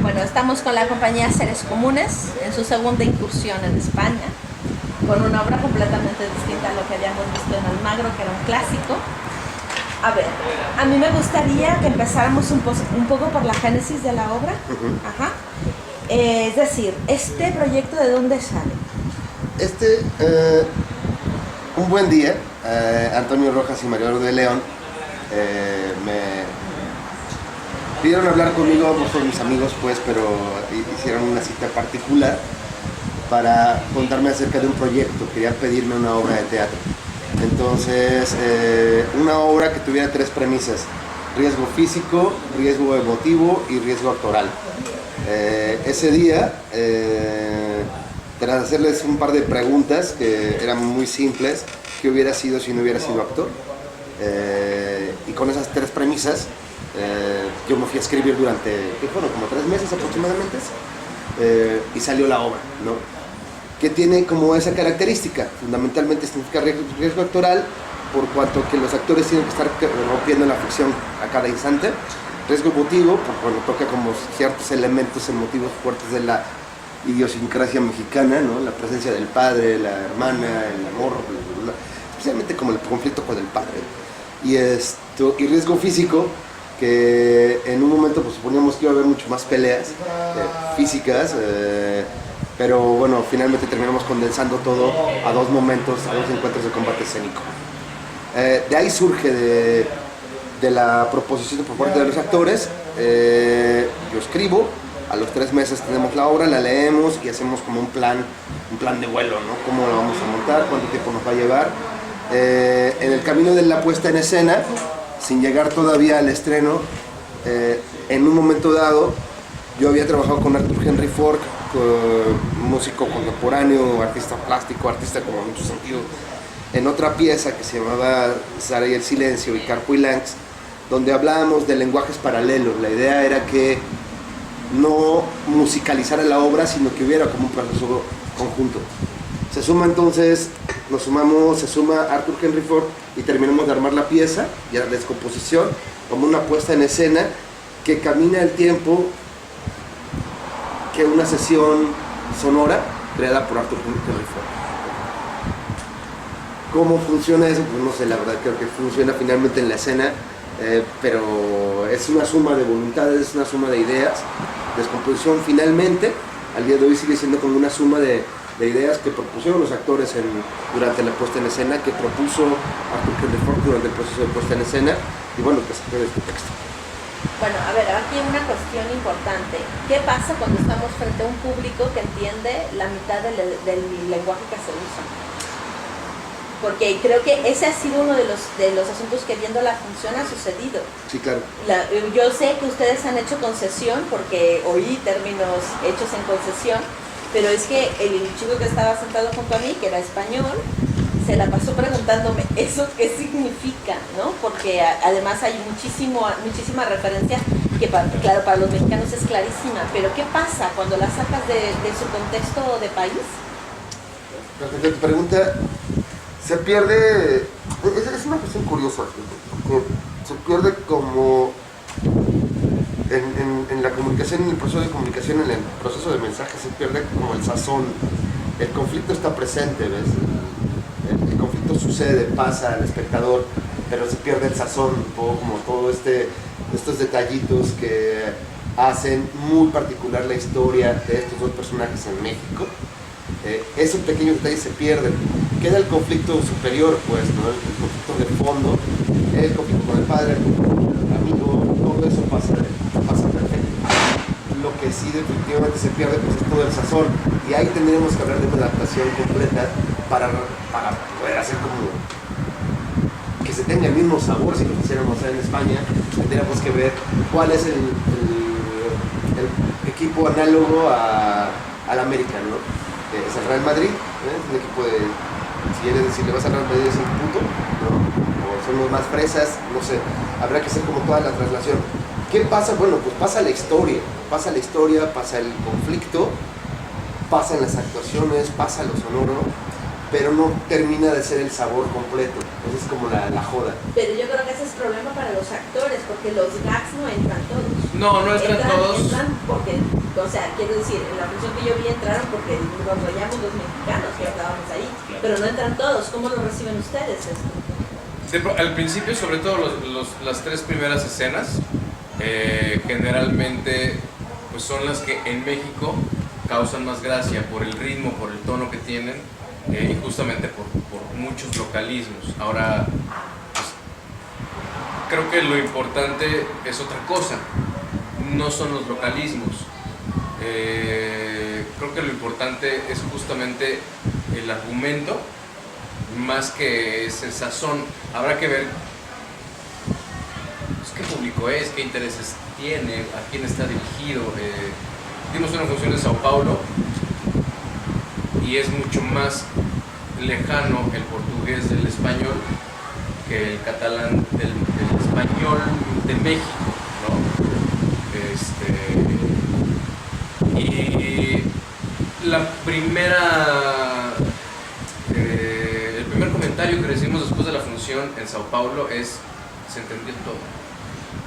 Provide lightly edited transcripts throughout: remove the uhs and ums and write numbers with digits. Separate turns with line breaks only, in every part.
Bueno, estamos con la compañía Seres Comunes en su segunda incursión en España, con una obra completamente distinta a lo que habíamos visto en Almagro, que era un clásico. A ver, a mí me gustaría que empezáramos un poco por la génesis de la obra. Ajá. Es decir, ¿este proyecto de dónde sale?
Un buen día, Antonio Rojas y Mario de León me pidieron hablar conmigo, no son mis amigos pues, pero hicieron una cita particular para contarme acerca de un proyecto, querían pedirme una obra de teatro. Entonces, una obra que tuviera tres premisas: riesgo físico, riesgo emotivo y riesgo actoral. Ese día, tras hacerles un par de preguntas que eran muy simples, ¿qué hubiera sido si no hubiera sido actor? Y con esas tres premisas, yo me fui a escribir durante, ¿qué fueron? Como 3 meses aproximadamente, y salió la obra, ¿no? Que tiene como esa característica, fundamentalmente significa riesgo actoral, por cuanto que los actores tienen que estar rompiendo la ficción a cada instante. Riesgo emotivo, por cuando toca como ciertos elementos emotivos fuertes de la idiosincrasia mexicana, ¿no? La presencia del padre, la hermana, el amor, especialmente como el conflicto con el padre. Y riesgo físico, que en un momento pues suponíamos que iba a haber mucho más peleas físicas, pero bueno, finalmente terminamos condensando todo a 2 momentos, a 2 encuentros de combate escénico. De ahí surge de la proposición por parte de los actores. Yo escribo, a los 3 meses tenemos la obra, la leemos y hacemos como un plan de vuelo, ¿no? Cómo la vamos a montar, cuánto tiempo nos va a llevar. En el camino de la puesta en escena, sin llegar todavía al estreno, en un momento dado, yo había trabajado con Arthur Henry Ford, músico contemporáneo, artista plástico, artista como en muchos sentidos, en otra pieza que se llamaba Sara y el silencio y Carpo y Lanx, donde hablábamos de lenguajes paralelos. La idea era que no musicalizara la obra, sino que hubiera como un proceso conjunto. Se suma Arthur Henry Ford y terminamos de armar la pieza y la descomposición como una puesta en escena que camina el tiempo que una sesión sonora creada por Arthur Henry Ford. ¿Cómo funciona eso? Pues no sé, la verdad creo que funciona finalmente en la escena, pero es una suma de voluntades, es una suma de ideas. Descomposición finalmente, al día de hoy sigue siendo como una suma de ideas que propusieron los actores durante la puesta en escena, que propuso Arthur Henry Ford durante el proceso de puesta en escena, y bueno, que se quede este texto.
Bueno, a ver, aquí hay una cuestión importante. ¿Qué pasa cuando estamos frente a un público que entiende la mitad del lenguaje que se usa? Porque creo que ese ha sido uno de los asuntos que viendo la función ha sucedido.
Sí, claro.
Yo sé que ustedes han hecho concesión, porque oí términos hechos en concesión, pero es que el chico que estaba sentado junto a mí, que era español, se la pasó preguntándome ¿eso qué significa? ¿No? Porque además hay muchísima referencia que claro, para los mexicanos es clarísima, pero ¿qué pasa cuando la sacas de su contexto de país?
Tu pregunta se pierde, es una cuestión curiosa, porque se pierde como en la comunicación, en el proceso de comunicación, en el proceso de mensaje se pierde como el sazón. El conflicto está presente, ¿ves? El conflicto sucede, pasa al espectador, pero se pierde el sazón, un poco como todo estos detallitos que hacen muy particular la historia de estos 2 personajes en México. Esos pequeños detalles se pierden. Queda el conflicto superior, pues, ¿no? El conflicto de fondo, el conflicto con el padre, el conflicto con el amigo, todo eso pasa perfecto. Lo que sí definitivamente se pierde, pues, es todo el sazón, y ahí tendríamos que hablar de una adaptación completa para poder hacer como que se tenga el mismo sabor. Si lo quisiéramos hacer en España, tendríamos que ver cuál es el equipo análogo al América, ¿no? Es el Real Madrid, es un equipo de, si quieres decir, le vas al Real Madrid es un puto, ¿no? O son los más fresas, no sé, habrá que hacer como toda la traslación. ¿Qué pasa? Bueno, pues pasa la historia, pasa el conflicto, pasan las actuaciones, pasa lo sonoro, pero no termina de ser el sabor completo. Esa es como la joda.
Pero yo creo que ese es problema para los actores, porque los gags no entran todos.
No entran todos.
Entran porque, o sea, quiero decir, en la función que yo vi entraron porque nos rollamos los mexicanos que estábamos ahí, pero no entran todos. ¿Cómo lo reciben ustedes esto?
Al principio, sobre todo las 3 primeras escenas, generalmente pues son las que en México causan más gracia por el ritmo, por el tono que tienen y justamente por muchos localismos. Ahora, pues, creo que lo importante es otra cosa, no son los localismos. Creo que lo importante es justamente el argumento, más que ese sazón. Habrá que ver pues, qué público es, qué intereses tiene, a quién está dirigido. Dimos una función en Sao Paulo y es mucho más lejano el portugués del español que el catalán del español de México, ¿no? Y la primera el primer comentario que recibimos después de la función en Sao Paulo es: se entendió todo.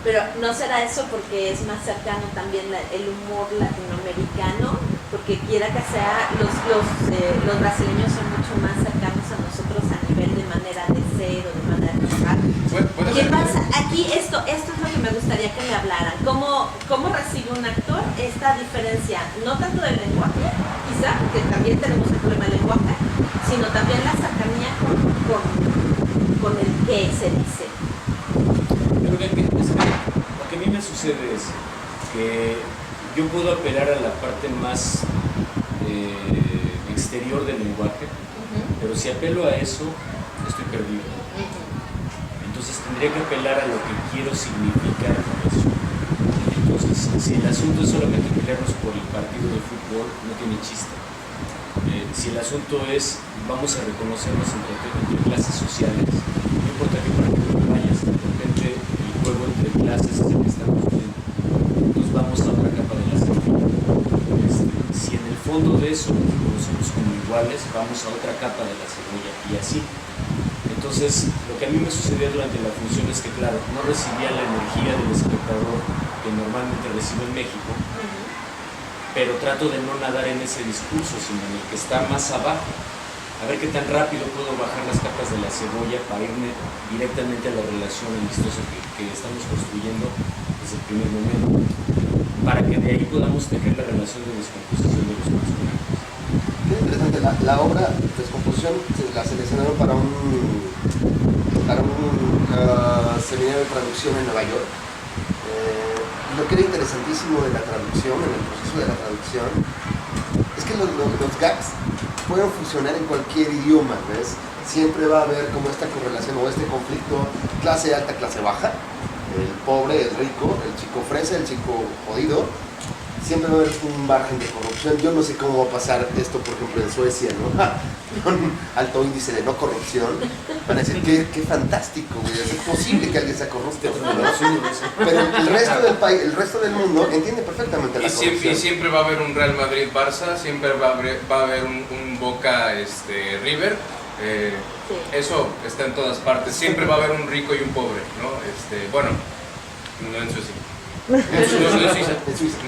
Pero ¿no será eso porque es más cercano también el humor latinoamericano? Porque quiera que sea, los brasileños son mucho más cercanos a nosotros a nivel de manera de ser o de manera de trabajar. ¿Qué pasa? Aquí esto es lo que me gustaría que me hablaran. ¿Cómo recibe un actor esta diferencia? No tanto del lenguaje, quizá, porque también tenemos el problema del lenguaje, sino también la cercanía con el que se dice.
Lo que a mí me sucede es que yo puedo apelar a la parte más exterior del lenguaje, pero si apelo a eso, estoy perdido. Entonces tendría que apelar a lo que quiero significar con eso. Entonces, si el asunto es solamente pelearnos por el partido de fútbol, no tiene chiste. Si el asunto es, vamos a reconocernos entre clases sociales, no importa qué partido vayas, de repente el juego entre clases es el que estamos viendo. Entonces vamos a otra capa de la cebolla. Si en el fondo de eso nos conocemos como iguales, vamos a otra capa de la cebolla y así. Entonces, lo que a mí me sucedía durante la función es que, claro, no recibía la energía del espectador que normalmente recibo en México, pero trato de no nadar en ese discurso, sino en el que está más abajo. A ver qué tan rápido puedo bajar las capas de la cebolla para irme directamente a la relación amistosa que estamos construyendo desde el primer momento, para que de ahí podamos tener la relación de descomposición de los personajes.
Qué interesante, la obra Descomposición la seleccionaron para un seminario de traducción en Nueva York. Lo que era interesantísimo de la traducción, en el proceso de la traducción, es que los gags pueden funcionar en cualquier idioma, ¿ves? Siempre va a haber como esta correlación o este conflicto clase alta, clase baja, el pobre, el rico, el chico fresa, el chico jodido. Siempre va a haber un margen de corrupción. Yo no sé cómo va a pasar esto, por ejemplo, en Suecia, ¿no? Con alto índice de no corrupción. Van a decir, qué fantástico, güey. Es posible que alguien sea corrupto. Pero el resto del país, el resto del mundo entiende perfectamente la corrupción.
Y siempre va a haber un Real Madrid-Barça, siempre va a haber un Boca River.
Sí.
Eso está en todas partes. Siempre va a haber un rico y un pobre, ¿no? Bueno, no en Suecia. No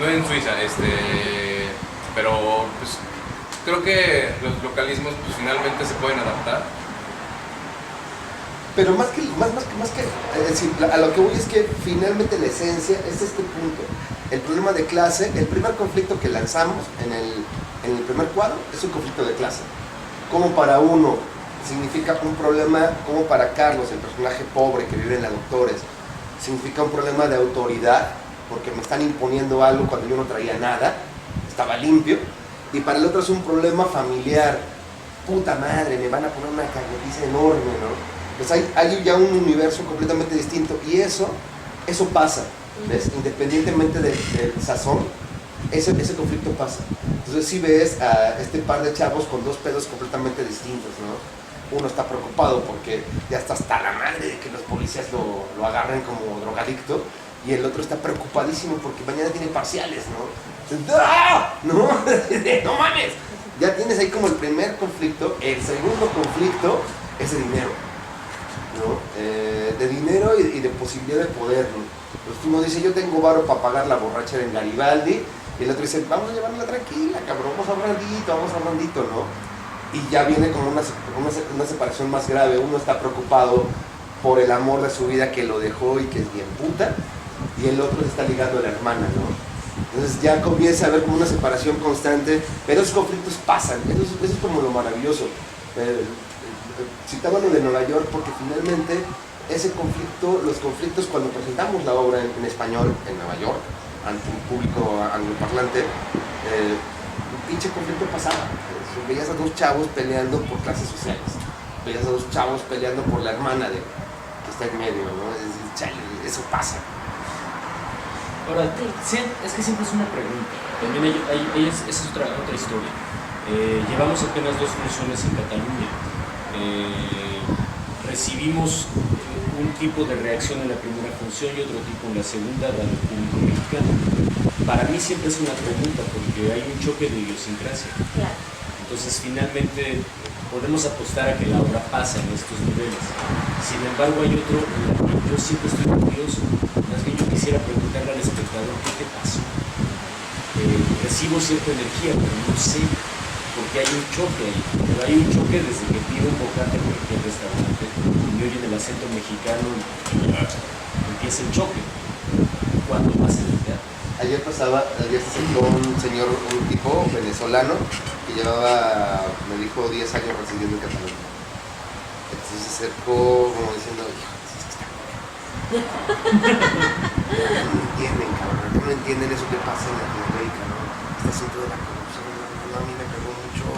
en Suiza, pero pues creo que los localismos pues finalmente se pueden adaptar.
Pero más que es decir, a lo que voy es que finalmente la esencia es este punto. El problema de clase, el primer conflicto que lanzamos en el primer cuadro es un conflicto de clase. Como para uno significa un problema, como para Carlos, el personaje pobre que vive en la Doctores, significa un problema de autoridad, porque me están imponiendo algo cuando yo no traía nada, estaba limpio, y para el otro es un problema familiar. Puta madre, me van a poner una cagotiza enorme, ¿no? Pues hay ya un universo completamente distinto, y eso pasa, ¿ves? Independientemente del sazón, ese conflicto pasa. Entonces sí ves a este par de chavos con dos pedos completamente distintos, ¿no? Uno está preocupado porque ya está hasta la madre de que los policías lo agarren como drogadicto, y el otro está preocupadísimo porque mañana tiene parciales, ¿no? ¡Ah! ¿No? ¡No mames! ya tienes ahí como el primer conflicto. El segundo conflicto es el dinero, ¿no? De dinero y de posibilidad de poder, ¿no? Entonces uno dice, yo tengo varo para pagar la borrachera en Garibaldi, y el otro dice, vamos a llevarla tranquila, cabrón, vamos ahorrandito, ¿no? Y ya viene como una separación más grave. Uno está preocupado por el amor de su vida que lo dejó y que es bien puta, y el otro se está ligando a la hermana, ¿no? Entonces ya comienza a haber como una separación constante, pero esos conflictos pasan. Eso es como lo maravilloso. Citaba lo de Nueva York porque finalmente ese conflicto, los conflictos cuando presentamos la obra en español en Nueva York, ante un público angloparlante, un pinche conflicto pasaba. Veías a dos chavos peleando por clases sociales, veías a dos chavos peleando por la hermana que está en medio, ¿no? Chale, eso pasa.
Ahora, es que siempre es una pregunta. También esa es otra historia. Llevamos apenas 2 funciones en Cataluña. Recibimos un tipo de reacción en la primera función y otro tipo en la segunda, dado el público mexicano. Para mí siempre es una pregunta porque hay un choque de idiosincrasia.
Claro.
Entonces, finalmente, podemos apostar a que la obra pasa en estos niveles. Sin embargo, hay otro en el que yo siempre estoy curioso. Más que yo quisiera preguntarle al espectador, ¿qué te pasó? Recibo cierta energía, pero no sé, porque hay un choque ahí. Pero hay un choque desde que pido un bocate en cualquier restaurante y me oyen el acento mexicano y empieza el choque. ¿Cuándo pasa en el teatro?
Ayer se acercó un tipo venezolano que llevaba, me dijo, 10 años residiendo en Cataluña. Entonces se acercó como diciendo, hijo, no entienden, cabrón, no entienden eso que pasa en Latinoamérica, ¿no? Este asunto de la corrupción, no, a mí me pegó mucho,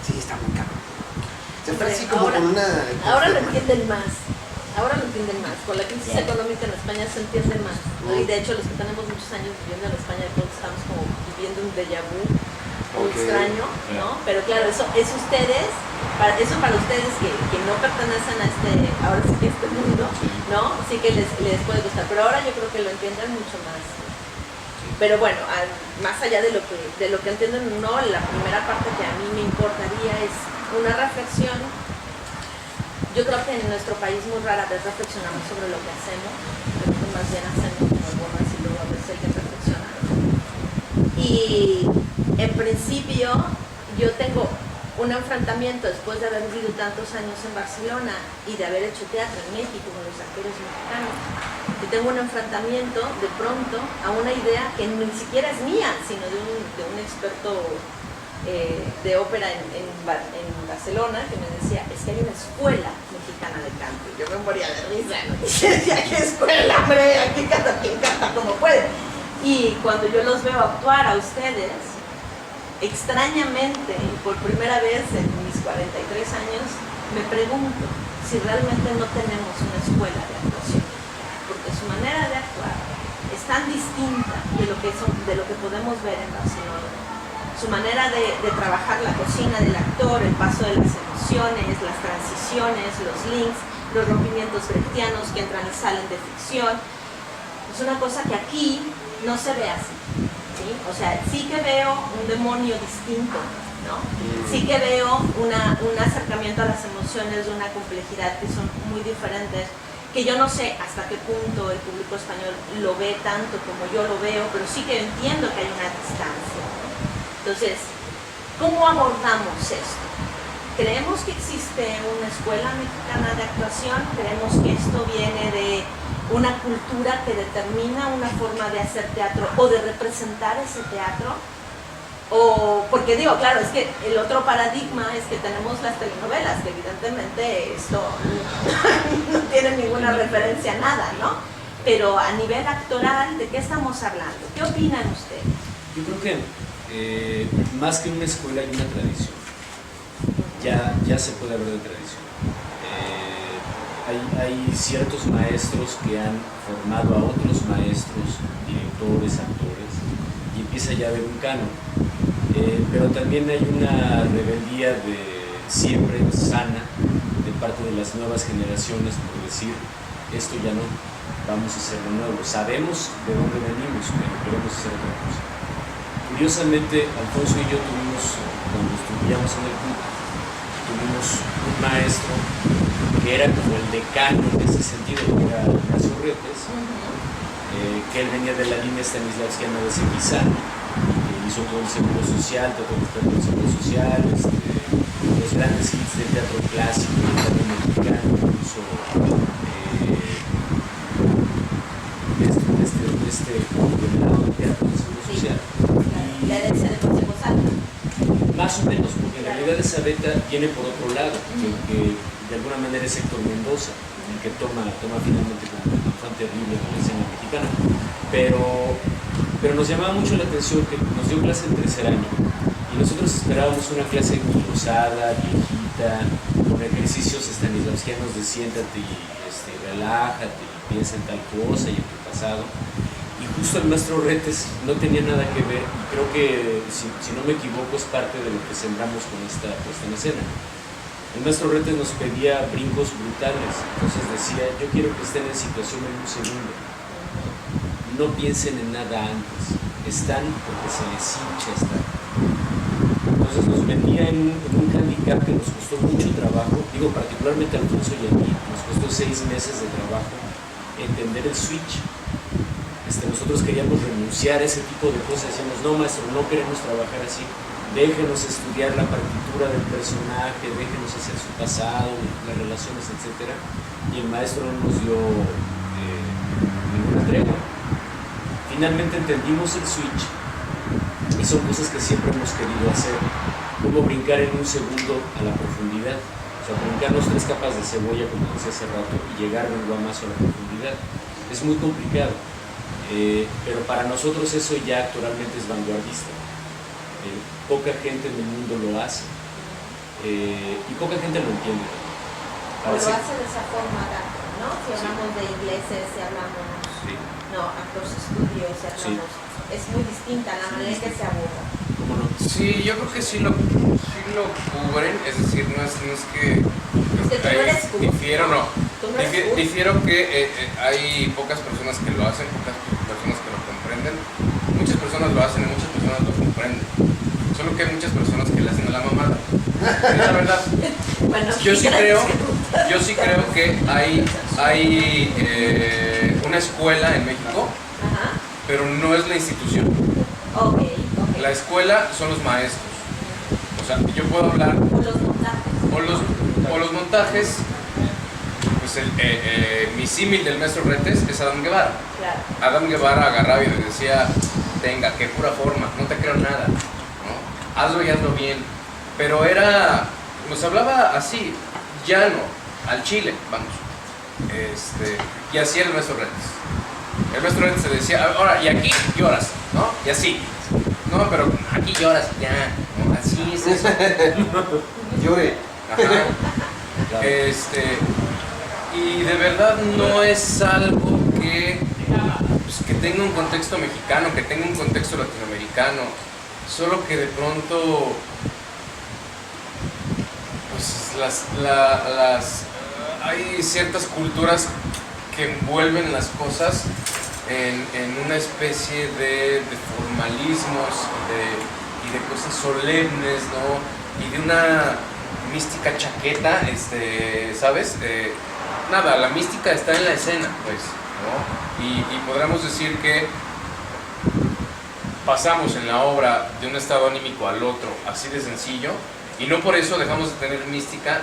sí, está muy cabrón. Se fue así como con una...
Ahora lo entienden más. Ahora lo entienden más. Con la crisis económica en España se entiende más, ¿no? Y de hecho los que tenemos muchos años viviendo en España, todos estamos como viviendo un déjà vu muy extraño, ¿no? Pero claro, eso ustedes, eso para ustedes que no pertenecen a ahora sí que este mundo, ¿no? Sí que les puede gustar. Pero ahora yo creo que lo entienden mucho más. Pero bueno, más allá de lo que entienden, no, la primera parte que a mí me importaría es una reflexión. Yo creo que en nuestro país muy rara vez reflexionamos sobre lo que hacemos, creo que más bien hacemos como bonas y luego a veces hay que reflexionar. Y en principio yo tengo un enfrentamiento después de haber vivido tantos años en Barcelona y de haber hecho teatro en México con los actores mexicanos. Y tengo un enfrentamiento de pronto a una idea que ni siquiera es mía, sino de un experto de ópera en Barcelona, que me decía, es que hay una escuela mexicana de canto. Yo me moría de risa, ¿no? Y decía, ¿qué escuela, hombre? Aquí canta quien canta como puede. Y cuando yo los veo actuar a ustedes, extrañamente, y por primera vez en mis 43 años, me pregunto si realmente no tenemos una escuela de actuación, porque su manera de actuar es tan distinta de lo que podemos ver en Barcelona. Su manera de trabajar la cocina del actor, el paso de las emociones, las transiciones, los links, los rompimientos brechtianos que entran y salen de ficción, es una cosa que aquí no se ve así, ¿sí? O sea, sí que veo un demonio distinto, ¿no? Sí que veo un acercamiento a las emociones de una complejidad que son muy diferentes, que yo no sé hasta qué punto el público español lo ve tanto como yo lo veo, pero sí que entiendo que hay una distancia, ¿no? Entonces, ¿cómo abordamos esto? ¿Creemos que existe una escuela mexicana de actuación? ¿Creemos que esto viene de una cultura que determina una forma de hacer teatro o de representar ese teatro? O, porque digo, claro, es que el otro paradigma es que tenemos las telenovelas, que evidentemente esto no tiene ninguna referencia a nada, ¿no? Pero a nivel actoral, ¿de qué estamos hablando? ¿Qué opinan ustedes?
Yo creo que más que una escuela hay una tradición. Ya se puede hablar de tradición. Hay ciertos maestros que han formado a otros maestros, directores, actores, y empieza ya a haber un canon. Pero también hay una rebeldía siempre sana de parte de las nuevas generaciones por decir, esto ya no, vamos a hacerlo nuevo. Sabemos de dónde venimos, pero queremos hacer otra cosa. Curiosamente, Alfonso y yo tuvimos, cuando desarrollamos en el club. Tuvimos un maestro que era como el decano en ese sentido, que era Ignacio Retes, que él venía de la línea stanislavskiana de Sequizano, que hizo todo el seguro social, trató de buscar todo el seguro social, los grandes hits del teatro clásico, del teatro mexicano, incluso conglomerado de teatro de seguro social.
La herencia de José Gonzalo.
Más o menos, porque en realidad esa beta viene por otro lado, que de alguna manera es Héctor Mendoza, el que toma finalmente como un infante terrible en la escena mexicana. Pero nos llamaba mucho la atención que nos dio clase en tercer año y nosotros esperábamos una clase glosada, viejita, con ejercicios stanislavskianos de siéntate y relájate y piensa en tal cosa y en tu pasado. Y justo el maestro Retes no tenía nada que ver, y creo que, si no me equivoco, es parte de lo que sembramos con esta puesta en escena. El maestro Retes nos pedía brincos brutales, entonces decía, yo quiero que estén en situación en un segundo. No piensen en nada antes, están porque se les hincha estar. Entonces nos metía en un handicap que nos costó mucho trabajo, digo particularmente a Alfonso y a mí, nos costó 6 meses de trabajo entender el switch. Nosotros queríamos renunciar a ese tipo de cosas, decíamos, no maestro, no queremos trabajar así, déjenos estudiar la partitura del personaje, déjenos hacer su pasado, las relaciones, etc. Y el maestro no nos dio ninguna tregua. Finalmente entendimos el switch y son cosas que siempre hemos querido hacer, como brincar en un segundo a la profundidad, o sea, brincarnos 3 capas de cebolla, como decía hace rato, y llegar de un guamazo a la profundidad. Es muy complicado. Pero para nosotros eso ya actualmente es vanguardista. Poca gente en el mundo lo hace y poca gente lo entiende.
O lo hace de esa forma, ¿no? Si hablamos de ingleses, si hablamos, actores estudios, si hablamos, es muy distinta la manera en que se aborda.
¿Cómo no?
Sí, yo creo que sí lo cubren, es decir, no es que difiero, no. Difiero que hay pocas personas que lo hacen, pocas personas que lo comprenden. Muchas personas lo hacen y muchas personas lo comprenden. Solo que hay muchas personas que le hacen a la mamada. Es la verdad.
Bueno,
yo sí creo que hay una escuela en México, pero no es la institución.
Okay.
La escuela son los maestros. O sea, yo puedo hablar. O los montajes. Pues mi símil del maestro Retes es Adam Guevara.
Claro.
Adam Guevara agarraba y le decía, tenga, qué pura forma, no te creo nada, ¿no? Hazlo y hazlo bien. Pero nos hablaba así, llano, al chile, vamos. Y así era el maestro Retes. El maestro Retes se decía, ahora, y aquí lloras, ¿no? Y así. No, pero aquí lloras, ya, ¿no? Así es eso.
Llore.
Ajá. Y de verdad no es algo que tenga un contexto mexicano, que tenga un contexto latinoamericano, solo que de pronto pues hay ciertas culturas que envuelven las cosas en una especie de formalismos y de cosas solemnes, ¿no? Y de una mística chaqueta, ¿sabes? Nada, la mística está en la escena, pues, ¿no? Y podríamos decir que pasamos en la obra de un estado anímico al otro, así de sencillo, y no por eso dejamos de tener mística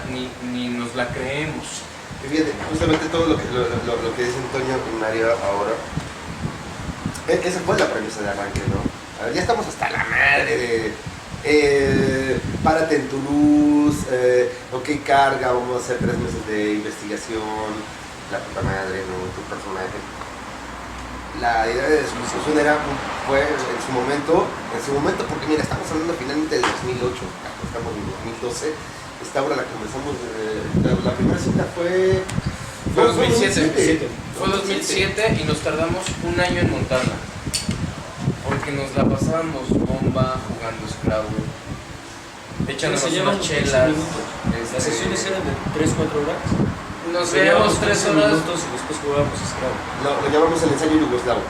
ni nos la creemos.
Y fíjate, justamente todo lo que dice Antonio y Mario ahora, esa fue la premisa de arranque, ¿no? A ver, ya estamos hasta la madre de párate en tu luz, ok, carga, vamos a hacer 3 meses de investigación, la puta madre, ¿no? Tu personaje. La idea de discusión fue en su momento, porque mira, estamos hablando finalmente de 2008, estamos en 2012, esta obra la comenzamos, la primera cita fue
2007. Fue 2007 y nos tardamos 1 año en montarla. Porque nos la pasábamos bomba, jugando Scrabble, echándonos unas chelas.
Las sesiones eran de 3-4 horas.
Nos veíamos 3 horas
minutos y después jugábamos Scrabble.
Lo llamamos el ensayo yugoslavo.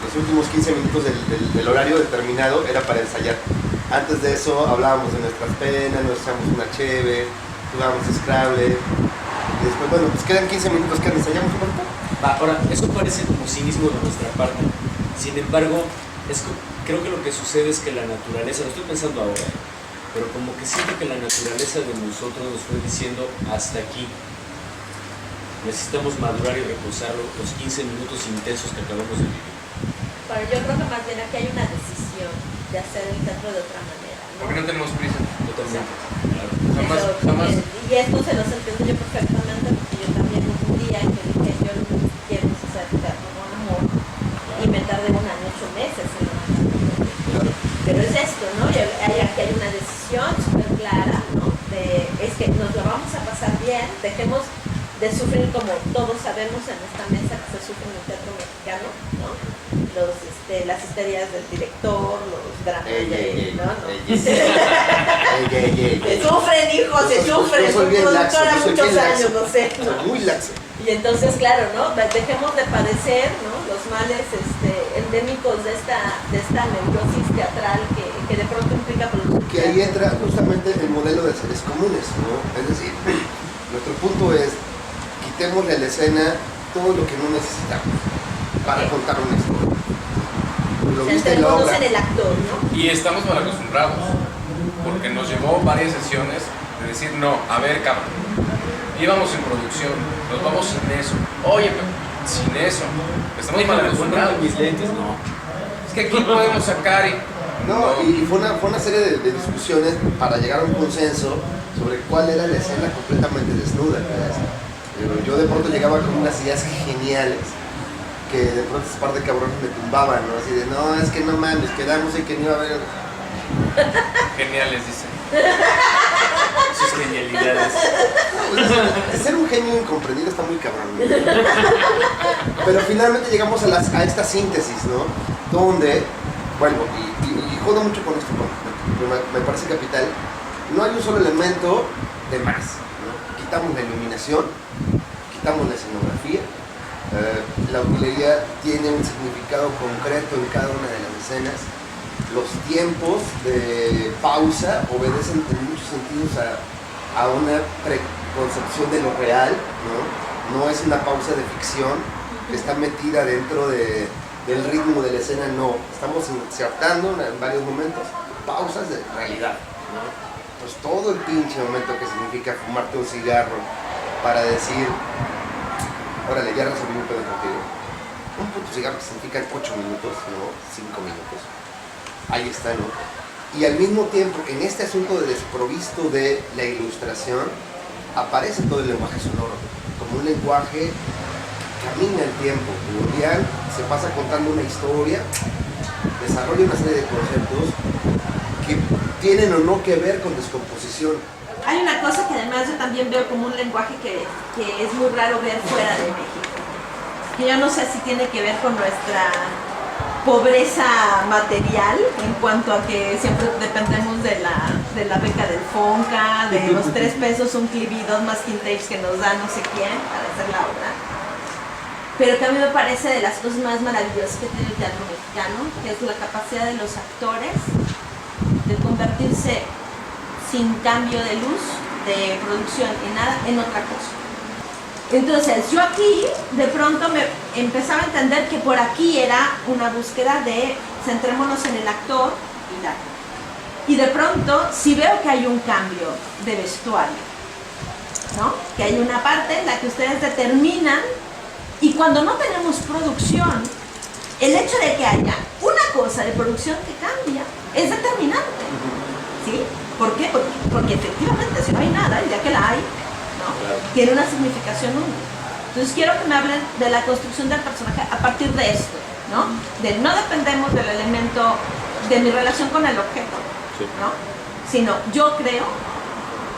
Los últimos 15 minutos del horario determinado era para ensayar. Antes de eso hablábamos de nuestras penas, nos echamos una cheve, jugábamos Scrabble. Y después, bueno, pues quedan 15 minutos que ensayamos un poco.
Ahora, eso parece como cinismo de nuestra parte. Sin embargo, creo que lo que sucede es que la naturaleza, lo estoy pensando ahora, pero como que siento que la naturaleza de nosotros nos fue diciendo hasta aquí. Necesitamos madurar y reposar los 15 minutos intensos que acabamos de vivir.
Pero yo creo que más bien aquí hay una decisión de hacer el teatro de otra manera, ¿no?
Porque no tenemos prisa.
Totalmente. Claro.
Jamás.
Y esto se los entiendo yo perfectamente, porque yo también hubo un día en que dije, yo lo que quiero es hacer teatro con amor, y me tardé 1 año, 8 meses en levantarme. Pero es esto, ¿no? Y aquí hay una decisión súper clara, ¿no? Es que nos lo vamos a pasar bien, dejemos de sufrir como todos sabemos en esta mesa que se sufre en el teatro mexicano, ¿no? Las histerias del director, los dramas ¿no? Se sufren, hijos, se sufren,
yo soy bien laxo,
productora
yo soy
muchos
bien
años,
laxo.
no sé, ¿no?
Soy muy laxo.
Y entonces, claro, ¿no? Dejemos de padecer, ¿no? Los males endémicos de esta neurosis teatral que de pronto implica producir.
Que ahí entra justamente el modelo de seres comunes, ¿no? Es decir, nuestro punto es, quitémosle a la escena todo lo que no necesitamos para contar una historia. Lo viste en la
Centrémonos
obra.
en el actor, ¿no?
Y estamos mal acostumbrados, porque nos llevó varias sesiones de decir, no, a ver, cabrón, íbamos en producción, nos vamos sin eso. Oye, pero sin eso, estamos mal acostumbrados.
Mis lentes, no.
Es que aquí podemos sacar y...
No, y fue una serie de discusiones para llegar a un consenso sobre cuál era la escena completamente desnuda. Pero yo de pronto llegaba con unas ideas geniales que de pronto ese par de cabrones me tumbaban, ¿no? Así de, no, es que no mames, quedamos y que no iba a haber...
Geniales, dice.
Sus genialidades.
Ser un genio incomprendido está muy cabrón, ¿no? Pero finalmente llegamos a esta síntesis, ¿no? Donde, bueno, y jodo mucho con esto, me parece capital, no hay un solo elemento de más, ¿no? Quitamos la iluminación, quitamos la escenografía, la utilería tiene un significado concreto en cada una de las escenas, los tiempos de pausa obedecen en muchos sentidos a una preconcepción de lo real, ¿no? No es una pausa de ficción que está metida dentro del ritmo de la escena, no. Estamos insertando en varios momentos pausas de realidad, ¿no? Pues todo el pinche momento que significa fumarte un cigarro para decir, órale, ya resolví un pedo contigo. Un puto cigarro que significa 8 minutos, ¿no? 5 minutos. Ahí está, ¿no? Y al mismo tiempo, en este asunto de desprovisto de la ilustración, aparece todo el lenguaje sonoro, como un lenguaje que camina el tiempo. Gordian se pasa contando una historia, desarrolla una serie de conceptos que tienen o no que ver con descomposición.
Hay una cosa que además yo también veo como un lenguaje que es muy raro ver fuera de México. Que yo no sé si tiene que ver con nuestra pobreza material, en cuanto a que siempre dependemos de la beca del FONCA, de los 3 pesos un clip y 2 masking tapes que nos da no sé quién para hacer la obra. Pero que a mí me parece de las cosas más maravillosas que tiene el teatro mexicano, que es la capacidad de los actores de convertirse sin cambio de luz, de producción y nada, en otra cosa. Entonces yo aquí de pronto me empezaba a entender que por aquí era una búsqueda de centrémonos en el actor y ya. Y de pronto sí veo que hay un cambio de vestuario, ¿no? Que hay una parte en la que ustedes determinan, y cuando no tenemos producción, el hecho de que haya una cosa de producción que cambia es determinante, ¿sí? ¿Por qué? Porque efectivamente si no hay nada, el día que la hay, ¿no? Tiene una significación única. Entonces quiero que me hablen de la construcción del personaje a partir de esto, ¿no? De no dependemos del elemento, de mi relación con el objeto, ¿no? Sino yo creo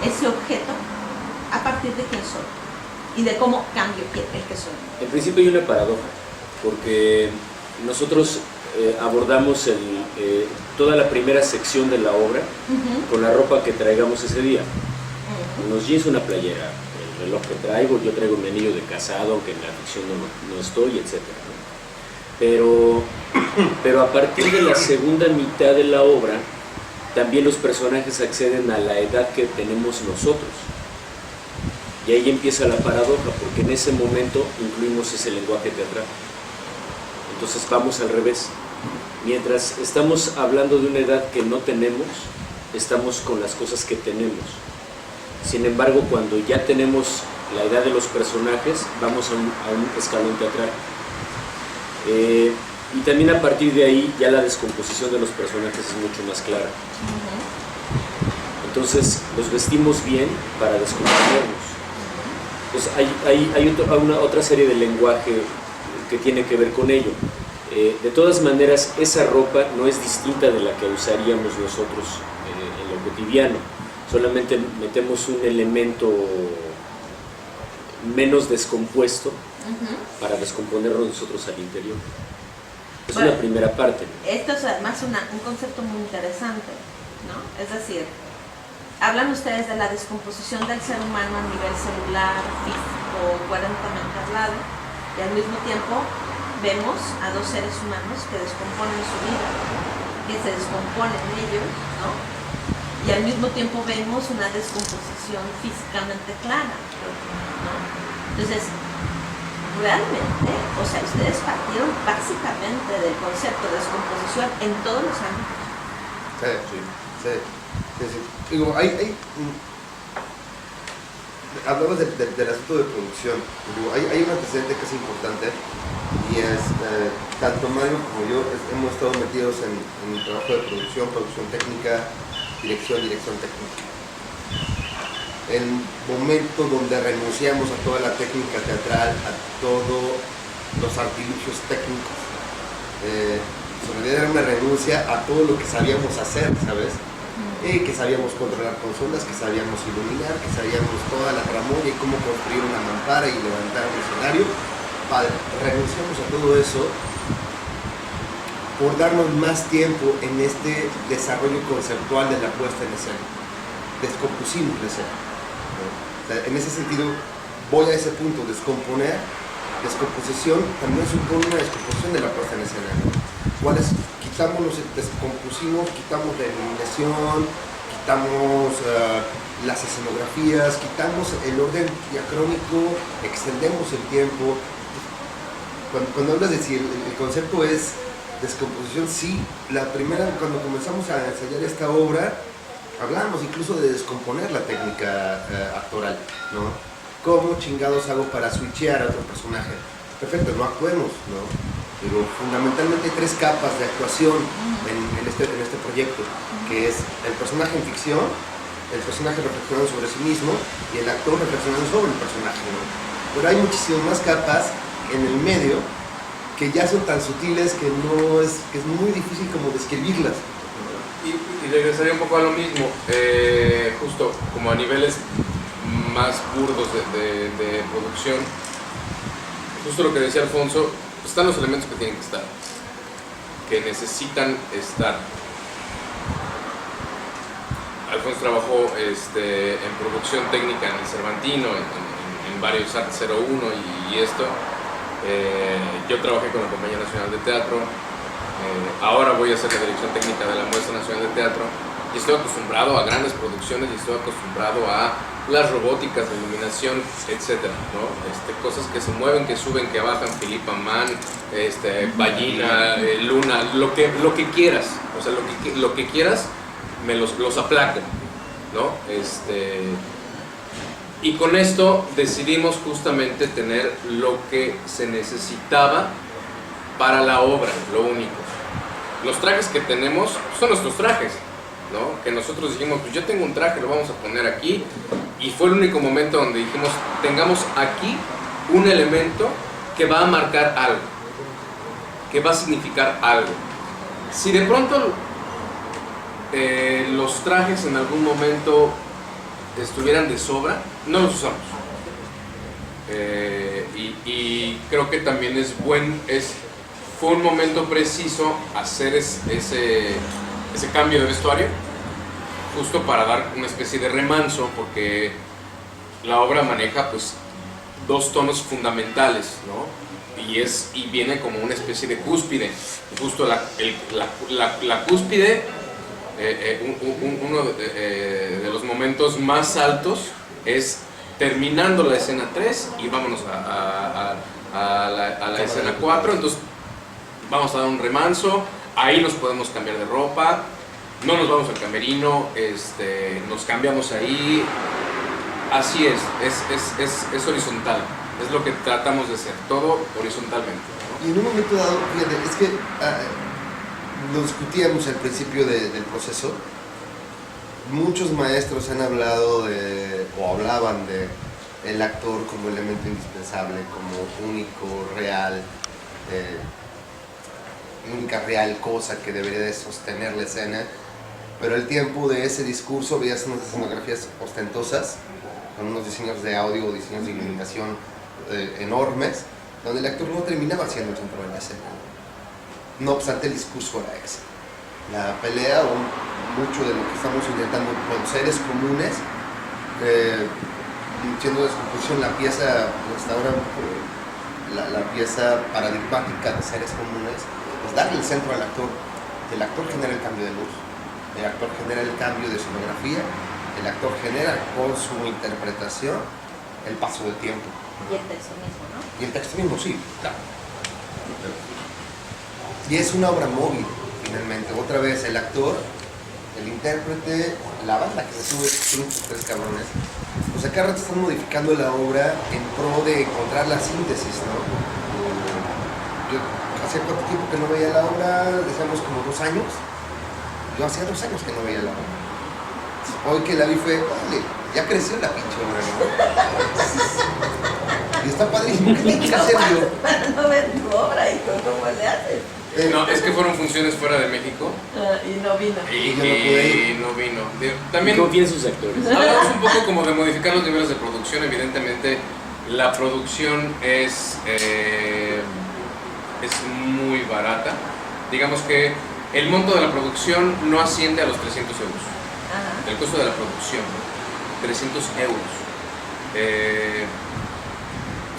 ese objeto a partir de quién soy y de cómo cambio el que soy.
En principio hay una paradoja, porque nosotros abordamos toda la primera sección de la obra con la ropa que traigamos ese día. Unos jeans, una playera, el reloj que traigo, yo traigo mi anillo de casado, aunque en la ficción no estoy, etc. ¿no? Pero a partir de la segunda mitad de la obra también los personajes acceden a la edad que tenemos nosotros. Y ahí empieza la paradoja, porque en ese momento incluimos ese lenguaje teatral. Entonces vamos al revés. Mientras estamos hablando de una edad que no tenemos, estamos con las cosas que tenemos. Sin embargo, cuando ya tenemos la edad de los personajes, vamos a un escalón teatral. Y también a partir de ahí ya la descomposición de los personajes es mucho más clara. Entonces los vestimos bien para descomponernos. Pues hay otra serie de lenguaje que tiene que ver con ello. De todas maneras, esa ropa no es distinta de la que usaríamos nosotros en lo cotidiano. Solamente metemos un elemento menos descompuesto para descomponernos nosotros al interior. Es una primera parte.
Esto es además un concepto muy interesante, ¿no? Es decir, hablan ustedes de la descomposición del ser humano a nivel celular, físico, cuerentamente hablado, y al mismo tiempo vemos a dos seres humanos que descomponen su vida, que se descomponen ellos, ¿no? Y al mismo tiempo vemos una descomposición físicamente clara, ¿no? Entonces, realmente, o sea, ustedes partieron básicamente del concepto de descomposición en todos los ámbitos.
Sí. Digo, hablamos del asunto de producción. Digo, hay un antecedente que es importante y es, tanto Mario como yo hemos estado metidos en el trabajo de producción técnica, dirección técnica. El momento donde renunciamos a toda la técnica teatral, a todos los artilugios técnicos, en realidad era una renuncia a todo lo que sabíamos hacer, ¿sabes? Que sabíamos controlar consolas, que sabíamos iluminar, que sabíamos toda la tramoya y cómo construir una mampara y levantar un escenario. Renunciamos a todo eso por darnos más tiempo en este desarrollo conceptual de la puesta en escena. Descompusimos la escena. O sea, en ese sentido, voy a ese punto, descomponer. Descomposición también supone una descomposición de la puesta en escena, ¿no? Descompusimos, quitamos la iluminación, quitamos las escenografías, quitamos el orden diacrónico, extendemos el tiempo. Cuando hablas de si el concepto es descomposición, sí, la primera, cuando comenzamos a ensayar esta obra, hablábamos incluso de descomponer la técnica actoral, ¿no? ¿Cómo chingados hago para switchear a otro personaje? Perfecto, no actuemos, ¿no? Digo, fundamentalmente hay tres capas de actuación en este proyecto, que es el personaje en ficción, el personaje reflexionando sobre sí mismo y el actor reflexionando sobre el personaje, ¿no? Pero hay muchísimas más capas en el medio que ya son tan sutiles que es muy difícil como describirlas.
Y regresaría un poco a lo mismo, justo como a niveles más burdos de producción, justo lo que decía Alfonso, están los elementos que tienen que estar, que necesitan estar. Alfonso trabajó en producción técnica en el Cervantino, en varios Arte 01 y esto. Yo trabajé con la Compañía Nacional de Teatro, ahora voy a hacer la dirección técnica de la Muestra Nacional de Teatro y estoy acostumbrado a grandes producciones y estoy acostumbrado a las robóticas, la iluminación, etcétera, ¿no? Cosas que se mueven, que suben, que bajan, Philippa Mann, Ballina, Luna, lo que quieras, o sea, lo que quieras, me los aplaco, ¿no? Y con esto decidimos justamente tener lo que se necesitaba para la obra, lo único. Los trajes que tenemos son nuestros trajes, ¿no? Que nosotros dijimos, pues yo tengo un traje, lo vamos a poner aquí, y fue el único momento donde dijimos, tengamos aquí un elemento que va a marcar algo, que va a significar algo. Si de pronto los trajes en algún momento estuvieran de sobra, no los usamos. Y creo que también fue un momento preciso hacer ese cambio de vestuario, justo para dar una especie de remanso, porque la obra maneja pues dos tonos fundamentales, ¿no? Y viene como una especie de cúspide. Justo la cúspide uno de los momentos más altos es terminando la escena 3 y vámonos a la escena 4, entonces vamos a dar un remanso, ahí nos podemos cambiar de ropa, no nos vamos al camerino, nos cambiamos ahí, así es horizontal, es lo que tratamos de hacer, todo horizontalmente, ¿no?
Y en un momento dado, fíjate, es que lo discutíamos al principio del proceso. Muchos maestros han hablado o hablaban de el actor como elemento indispensable, como único, real, única real cosa que debería de sostener la escena. Pero al tiempo de ese discurso veías unas escenografías ostentosas, con unos diseños de audio, diseños de iluminación enormes, donde el actor no terminaba siendo el centro de la escena. No obstante, el discurso era ese. La pelea, o mucho de lo que estamos intentando con seres comunes, siendo de descomposición la pieza, hasta ahora la pieza paradigmática de seres comunes, pues darle el centro al actor. El actor genera el cambio de luz, el actor genera el cambio de escenografía, el actor genera con su interpretación el paso del tiempo.
Y el texto mismo, ¿no?
Y el texto mismo, sí, claro. Y es una obra móvil, finalmente. Otra vez, el actor, el intérprete, la banda que se sube, son estos tres cabrones, pues acá rato están modificando la obra en pro de encontrar la síntesis, ¿no? Yo hacía cuánto tiempo que no veía la obra, decíamos como 2 años. Yo hacía 2 años que no veía la obra. Hoy que la vi fue, órale, ya creció la pinche obra, ¿no? Y está padrísimo. ¿Qué tienes que hacer yo?
Para no ver tu obra y cómo le haces.
No, es que fueron funciones fuera de México
Y no vino.
y no vino. También
confía en sus actores.
hablamos un poco como de modificar los niveles de producción. Evidentemente la producción es muy barata. Digamos que el monto de la producción no asciende a los 300 euros.
Ajá.
El costo de la producción, 300 euros.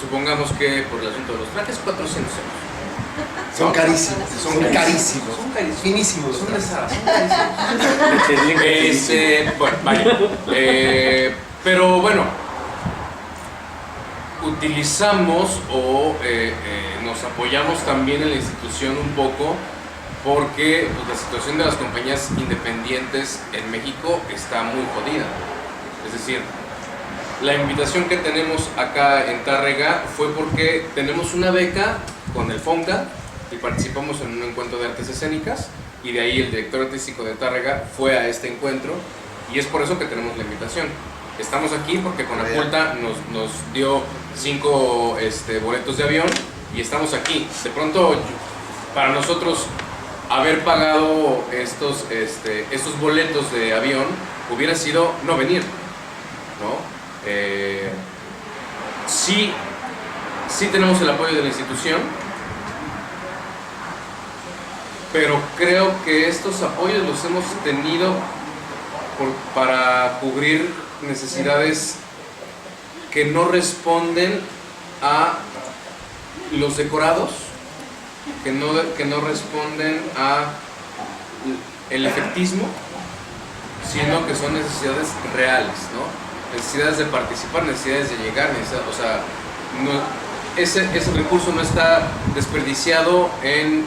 Supongamos que por el asunto de los trajes, 400 euros.
Son carísimos, son carísimos,
Son carísimos.
finísimos.
Son de Zara, son carísimos. Bueno, vaya. Pero bueno, utilizamos o nos apoyamos también en la institución un poco porque pues, la situación de las compañías independientes en México está muy jodida. Es decir, la invitación que tenemos acá en Tárrega fue porque tenemos una beca con el FONCA y participamos en un encuentro de artes escénicas y de ahí el director artístico de Tárrega fue a este encuentro y es por eso que tenemos la invitación. Estamos aquí porque Conaculta nos dio 5 boletos de avión y estamos aquí. De pronto, para nosotros, haber pagado estos boletos de avión hubiera sido no venir, ¿no? Sí tenemos el apoyo de la institución, pero creo que estos apoyos los hemos tenido para cubrir necesidades que no responden a los decorados, que no responden a el efectismo, sino que son necesidades reales, ¿no? Necesidades de participar, necesidades de llegar, o sea, ese recurso no está desperdiciado en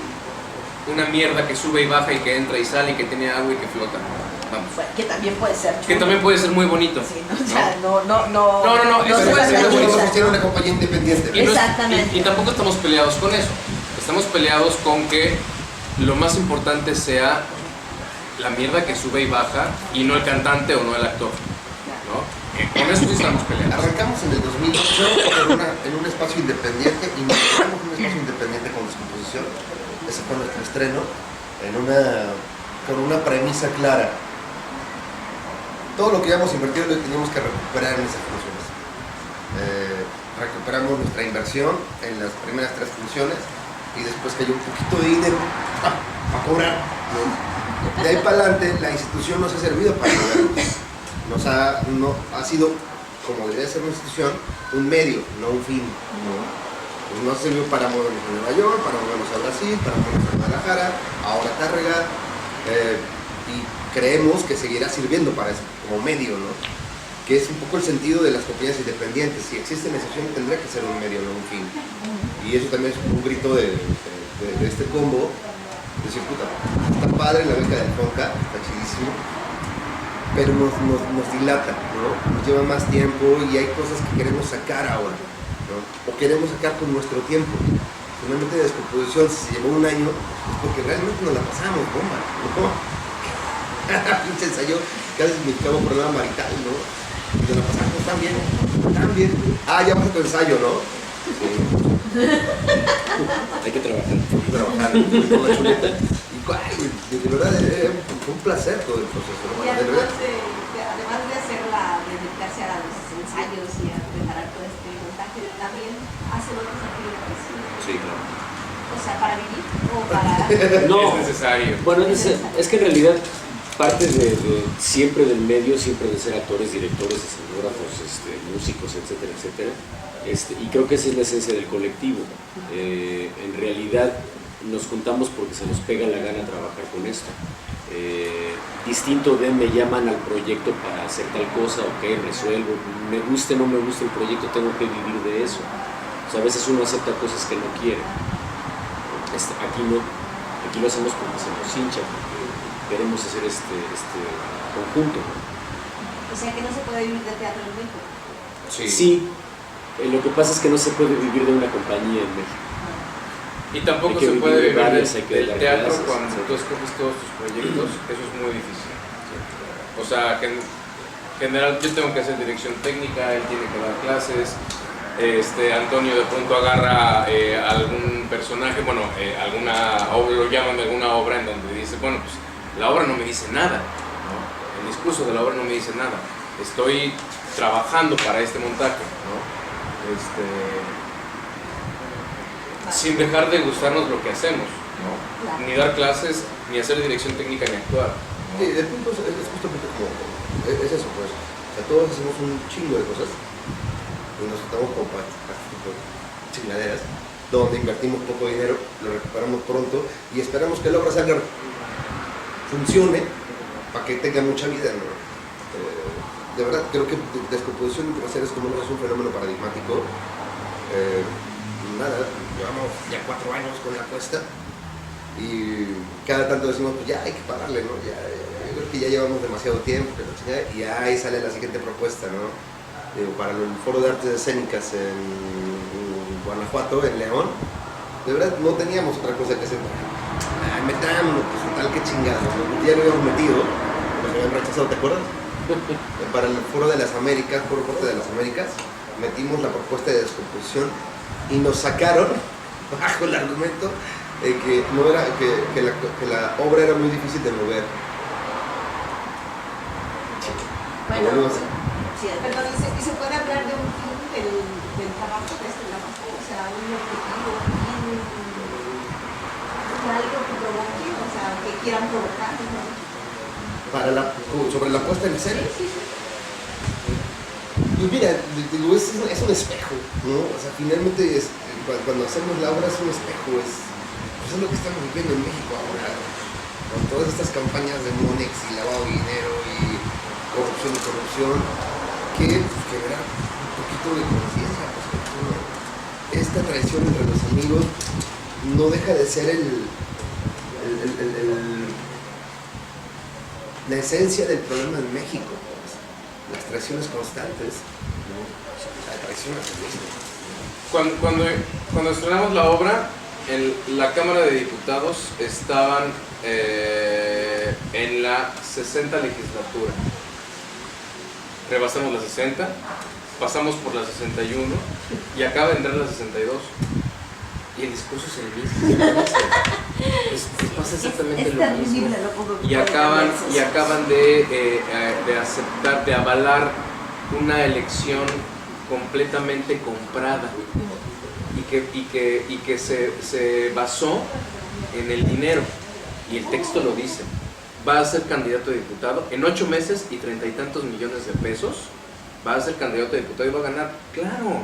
una mierda que sube y baja y que entra y sale y que tiene agua y que flota. Vamos.
Bueno, que también puede ser chulo.
Que también puede ser muy bonito.
Sí, ¿no? O sea, no,
eso
se
puede
va
ser
a
muy bonito.
minimizar.
Tiene una compañía independiente.
Y no es-
Exactamente.
y tampoco estamos peleados con eso. Estamos peleados con que lo más importante sea la mierda que sube y baja y no el cantante o no el actor, ¿no? Con eso sí estamos peleados.
Arrancamos en el 2008 en un espacio independiente y nos quedamos en un espacio independiente con descomposición. Ese fue nuestro estreno, con una premisa clara. Todo lo que habíamos invertido lo teníamos que recuperar en esas funciones. Recuperamos nuestra inversión en las primeras 3 funciones y después cayó un poquito de dinero para cobrar, ¿no? De ahí para adelante la institución nos ha servido para cobrar. Ha sido, como debería ser una institución, un medio, no un fin. Pues nos sirvió para movernos a Nueva York, para movernos a Brasil, para movernos a Guadalajara, ahora Tárrega. y creemos que seguirá sirviendo para eso, como medio, ¿no? Que es un poco el sentido de las compañías independientes. Si existe una excepción, tendrá que ser un medio, no un fin. Y eso también es un grito de este combo, decir, puta, está padre la beca del Fonca, está chidísimo, pero nos dilata, ¿no? Nos lleva más tiempo y hay cosas que queremos sacar ahora, ¿no? O queremos sacar con nuestro tiempo. Finalmente, Descomposición, si se llevó un año, es porque realmente nos la pasamos bomba, ¿no? Pinche ensayo, casi significaba un problema marital, ¿no? Y nos la pasamos tan bien. Ah, ya vas a tu ensayo, ¿no? Sí.
Hay que trabajar.
Con la chuleta. Y de verdad fue un placer todo el proceso, ¿no?
Y además de hacerla, de dedicarse a los ensayos y a preparar todo este montaje, también hace otras actividades.
Sí, claro.
O sea, para vivir o para...
No,
es necesario.
bueno, es que en realidad parte de siempre del medio, siempre de ser actores, directores, escenógrafos, músicos, etcétera, etcétera. Y creo que esa es la esencia del colectivo. En realidad nos juntamos porque se nos pega la gana trabajar con esto. Distinto de me llaman al proyecto para hacer tal cosa, ok, resuelvo, me guste o no me gusta el proyecto, tengo que vivir de eso. O sea, a veces uno acepta cosas que no quiere. Aquí no, aquí lo hacemos porque se nos hincha, porque queremos hacer este conjunto.
O sea, que no se puede vivir de teatro en México.
Sí, lo que pasa es que no se puede vivir de una compañía en México.
Y tampoco se puede vivir del teatro cuando tú escoges todos tus proyectos, eso es muy difícil. O sea, que en general yo tengo que hacer dirección técnica, él tiene que dar clases, Antonio de pronto agarra algún personaje, bueno, alguna obra, lo llaman de alguna obra en donde dice, bueno, pues la obra no me dice nada, ¿no? El discurso de la obra no me dice nada, estoy trabajando para este montaje, ¿no? Sin dejar de gustarnos lo que hacemos, ¿no? Ni dar clases, ni hacer dirección técnica, ni actuar, ¿no?
Sí, el punto es justamente como, es eso, pues. O sea, todos hacemos un chingo de cosas y nos tratamos con chingaderas, donde invertimos poco dinero, lo recuperamos pronto y esperamos que la obra salga, funcione, para que tenga mucha vida, ¿no? De verdad, creo que Descomposición de Placeres como no es un fenómeno paradigmático. Nada, llevamos ya 4 años con la apuesta y cada tanto decimos, pues ya hay que pararle, ¿no? Yo creo que ya llevamos demasiado tiempo, y ahí sale la siguiente propuesta, ¿no? Para el Foro de Artes Escénicas en Guanajuato, en León, de verdad no teníamos otra cosa que hacer. Metámonos, pues tal que chingados, ¿no? Ya lo habíamos metido, nos habían rechazado, ¿te acuerdas? Para el Foro de las Américas, Foro Corte de las Américas, metimos la propuesta de Descomposición y nos sacaron bajo el argumento de que, no era, que la obra era muy difícil de mover.
Bueno, sí, perdón, ¿y se puede hablar de un fin del trabajo, de este trabajo? O sea, un objetivo, algo que provoque, o sea, que quieran provocar, ¿no?
Sobre la puesta en escena.
Sí.
Pues mira, digo, es un espejo, ¿no? O sea, finalmente cuando hacemos la obra es un espejo, pues es lo que estamos viviendo en México ahora, con todas estas campañas de Monex y lavado de dinero y corrupción, que pues, genera un poquito de conciencia, pues, esta traición entre los amigos no deja de ser la esencia del problema en México. Las traiciones constantes, ¿no? La traición
Cuando estrenamos la obra, en la Cámara de Diputados estaban en la 60 legislatura. Rebasamos la 60, pasamos por la 61 y acaba de entrar la 62. Y el discurso es el mismo. Pasa exactamente lo mismo. Y acaban de aceptar, de avalar una elección completamente comprada y que se basó en el dinero. Y el texto lo dice. Va a ser candidato a diputado en 8 meses y 30 y tantos millones de pesos. Va a ser candidato a diputado y va a ganar. Claro,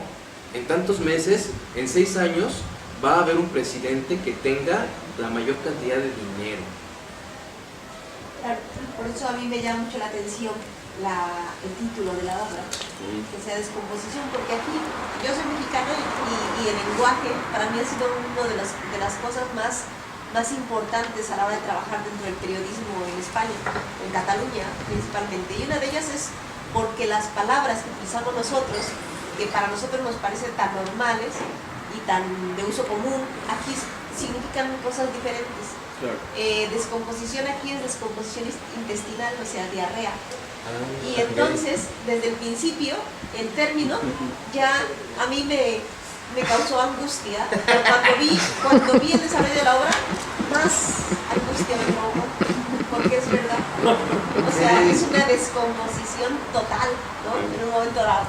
en tantos meses, en 6 años, va a haber un presidente que tenga la mayor cantidad de dinero.
Claro, por eso a mí me llama mucho la atención el título de la obra, que sea Descomposición, porque aquí yo soy mexicana y el lenguaje para mí ha sido una de las cosas más importantes a la hora de trabajar dentro del periodismo en España, en Cataluña principalmente. Y una de ellas es porque las palabras que utilizamos nosotros, que para nosotros nos parecen tan normales y tan de uso común, aquí significan cosas diferentes.
Claro.
Descomposición aquí es descomposición intestinal, o sea, diarrea. Y entonces, desde el principio, el término ya a mí me causó angustia. Pero cuando vi el desarrollo de la obra, más angustia me provocó, porque es verdad. O sea, es una descomposición total, ¿no? En un momento dado.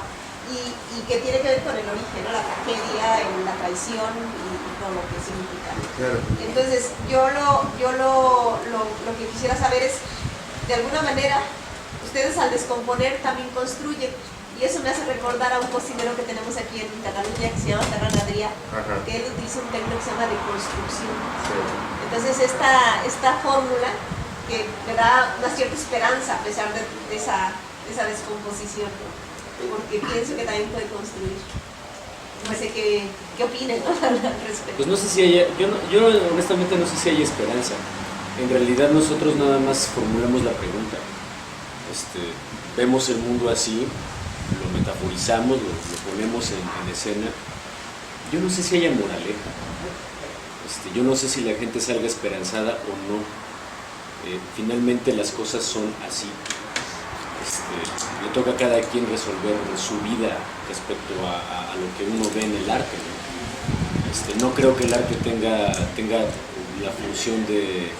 Y que tiene que ver con el origen, ¿no? La tragedia, la traición y todo lo que significa.
Claro.
Entonces, yo lo que quisiera saber es, de alguna manera, ustedes al descomponer también construyen. Y eso me hace recordar a un cocinero que tenemos aquí en Cataluña, que se llama Ferran Adrià, que él utiliza un término que se llama deconstrucción.
Sí.
Entonces, esta fórmula que me da una cierta esperanza a pesar de esa descomposición, ¿no? Porque pienso que también puede construir. No sé qué opinen, ¿no? Al respecto.
Pues no sé si haya, yo honestamente no sé si hay esperanza. En realidad nosotros nada más formulamos la pregunta. Vemos el mundo así, lo metaforizamos, lo ponemos en escena. Yo no sé si haya moraleja. Yo no sé si la gente salga esperanzada o no. Finalmente las cosas son así. Le toca a cada quien resolver su vida respecto a lo que uno ve en el arte, ¿no? No creo que el arte tenga la función de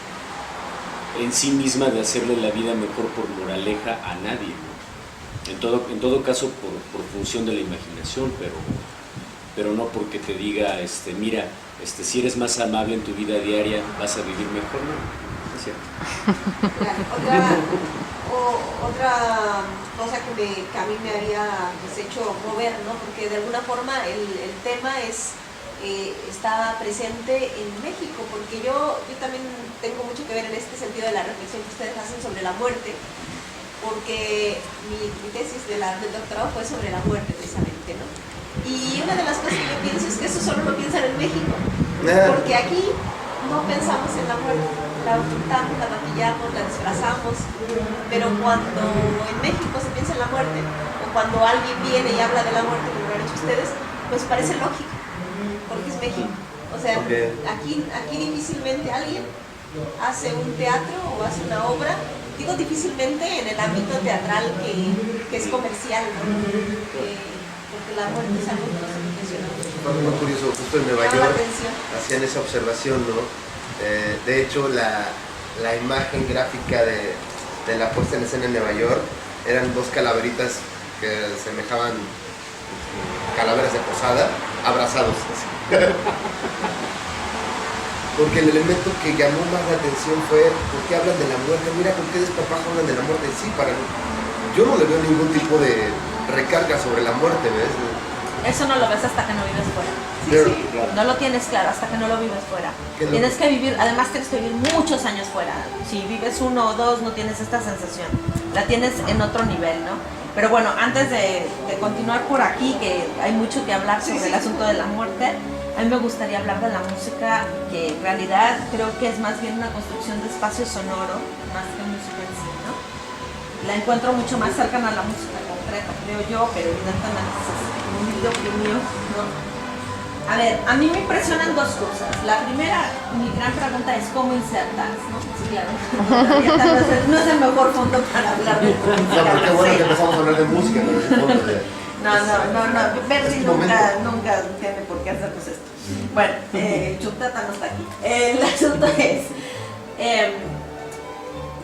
en sí misma de hacerle la vida mejor por moraleja a nadie, ¿no? En todo caso por función de la imaginación, pero no porque te diga, mira, si eres más amable en tu vida diaria vas a vivir mejor, ¿no? Es cierto.
Claro, otra cosa que a mí me había hecho mover, ¿no? Porque de alguna forma el tema está presente en México, porque yo también tengo mucho que ver en este sentido de la reflexión que ustedes hacen sobre la muerte, porque mi tesis del doctorado fue sobre la muerte precisamente, ¿no? Y una de las cosas que yo pienso es que eso solo lo piensan en México, porque aquí no pensamos en la muerte, la ocultamos, la maquillamos, la disfrazamos, pero cuando en México se piensa en la muerte, o cuando alguien viene y habla de la muerte, como lo han hecho ustedes, pues parece lógico, porque es México. O sea, aquí difícilmente alguien hace un teatro o hace una obra, digo difícilmente en el ámbito teatral que es comercial, ¿no? Porque la muerte es algo que nos impresiona mucho.
Muy curioso, justo en Nueva York hacían esa observación, ¿no? De hecho, la imagen gráfica de la puesta en escena en Nueva York eran dos calaveritas que semejaban calaveras de posada, abrazados. Porque el elemento que llamó más la atención fue ¿por qué hablan de la muerte? Mira, ¿por qué desparpajo hablan de la muerte? Sí, yo no le veo ningún tipo de recarga sobre la muerte, ¿ves?
Eso no lo ves hasta que no vives fuera.
Sí, claro.
No lo tienes claro hasta que no lo vives fuera. Tienes que vivir, además tienes que vivir muchos años fuera. Si vives 1 o 2 no tienes esta sensación. La tienes en otro nivel, ¿no? Pero bueno, antes de continuar por aquí, que hay mucho que hablar sobre el asunto de la muerte, a mí me gustaría hablar de la música, que en realidad creo que es más bien una construcción de espacio sonoro, más que música en sí, ¿no? La encuentro mucho más cercana a la música concreta, creo yo, pero evidentemente es un libro mío, ¿no? A ver, a mí me impresionan dos cosas. La primera, mi gran pregunta es ¿cómo insertas? ¿No? Sí, claro. No es el mejor fondo para hablar de música.
No, pero qué bueno que empezamos a hablar de música,
No. Berry nunca tiene por qué hacernos esto. Bueno, Chutata no está aquí. El asunto es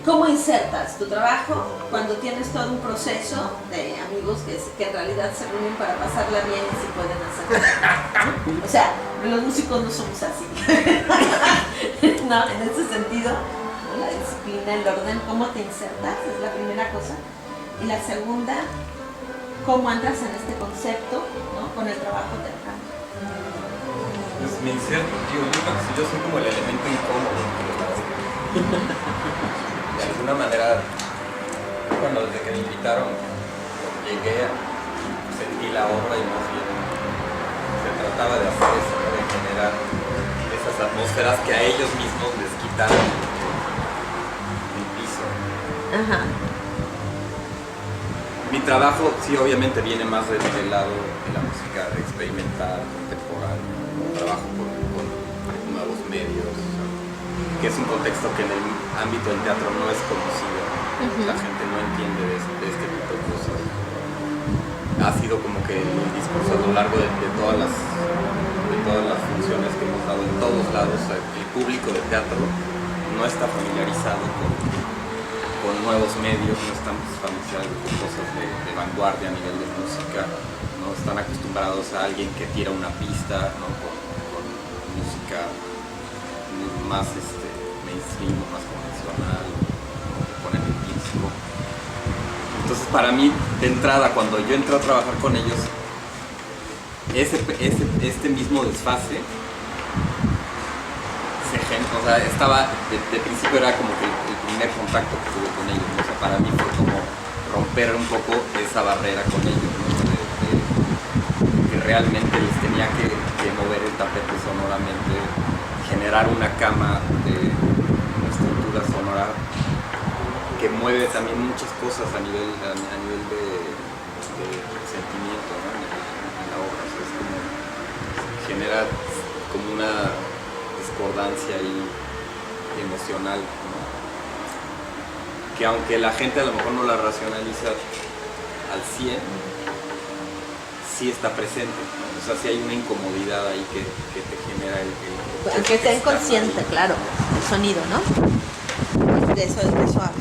¿cómo insertas tu trabajo cuando tienes todo un proceso de amigos que en realidad se reúnen para pasarla bien y si pueden hacerlo, ¿no? O sea, los músicos no somos así. No, en ese sentido, ¿no? La disciplina, el orden, ¿cómo te insertas? Es la primera cosa. Y la segunda, ¿cómo entras en este concepto, ¿no? Con el trabajo teatral?
Pues me inserto, yo creo que yo soy como el elemento incómodo. alguna manera, bueno, desde que me invitaron, llegué, sentí la obra y más bien se trataba de hacer eso, ¿no? De generar esas atmósferas que a ellos mismos les quitaron el piso.
Ajá.
Mi trabajo sí obviamente viene más del lado de la música experimental, contemporánea, trabajo con nuevos medios, que es un contexto que en el ámbito del teatro no es conocido, la gente no entiende de este tipo de cosas. Ha sido como que el discurso a lo largo de todas las funciones que hemos dado en todos lados. El público de teatro no está familiarizado con nuevos medios, no estamos familiarizados con cosas de vanguardia a nivel de música, no están acostumbrados a alguien que tira una pista, ¿no? con música más mainstream, más convencional, ¿no? Que ponen el disco. Entonces para mí, de entrada, cuando yo entré a trabajar con ellos, este mismo desfase o sea, estaba, de principio era como que el primer contacto que tuve con ellos, ¿no? O sea, para mí fue como romper un poco esa barrera con ellos, ¿no? Que realmente les tenía que mover el tapete sonoramente, generar una cama de una estructura sonora que mueve también muchas cosas a nivel de sentimiento, ¿no? En la obra, o sea, es como, genera como una discordancia y emocional, ¿no? Que aunque la gente a lo mejor no la racionaliza al 100, sí está presente, ¿no? O sea, sí hay una incomodidad ahí que te genera
Aunque sea inconsciente, claro, el sonido, ¿no? De eso habla.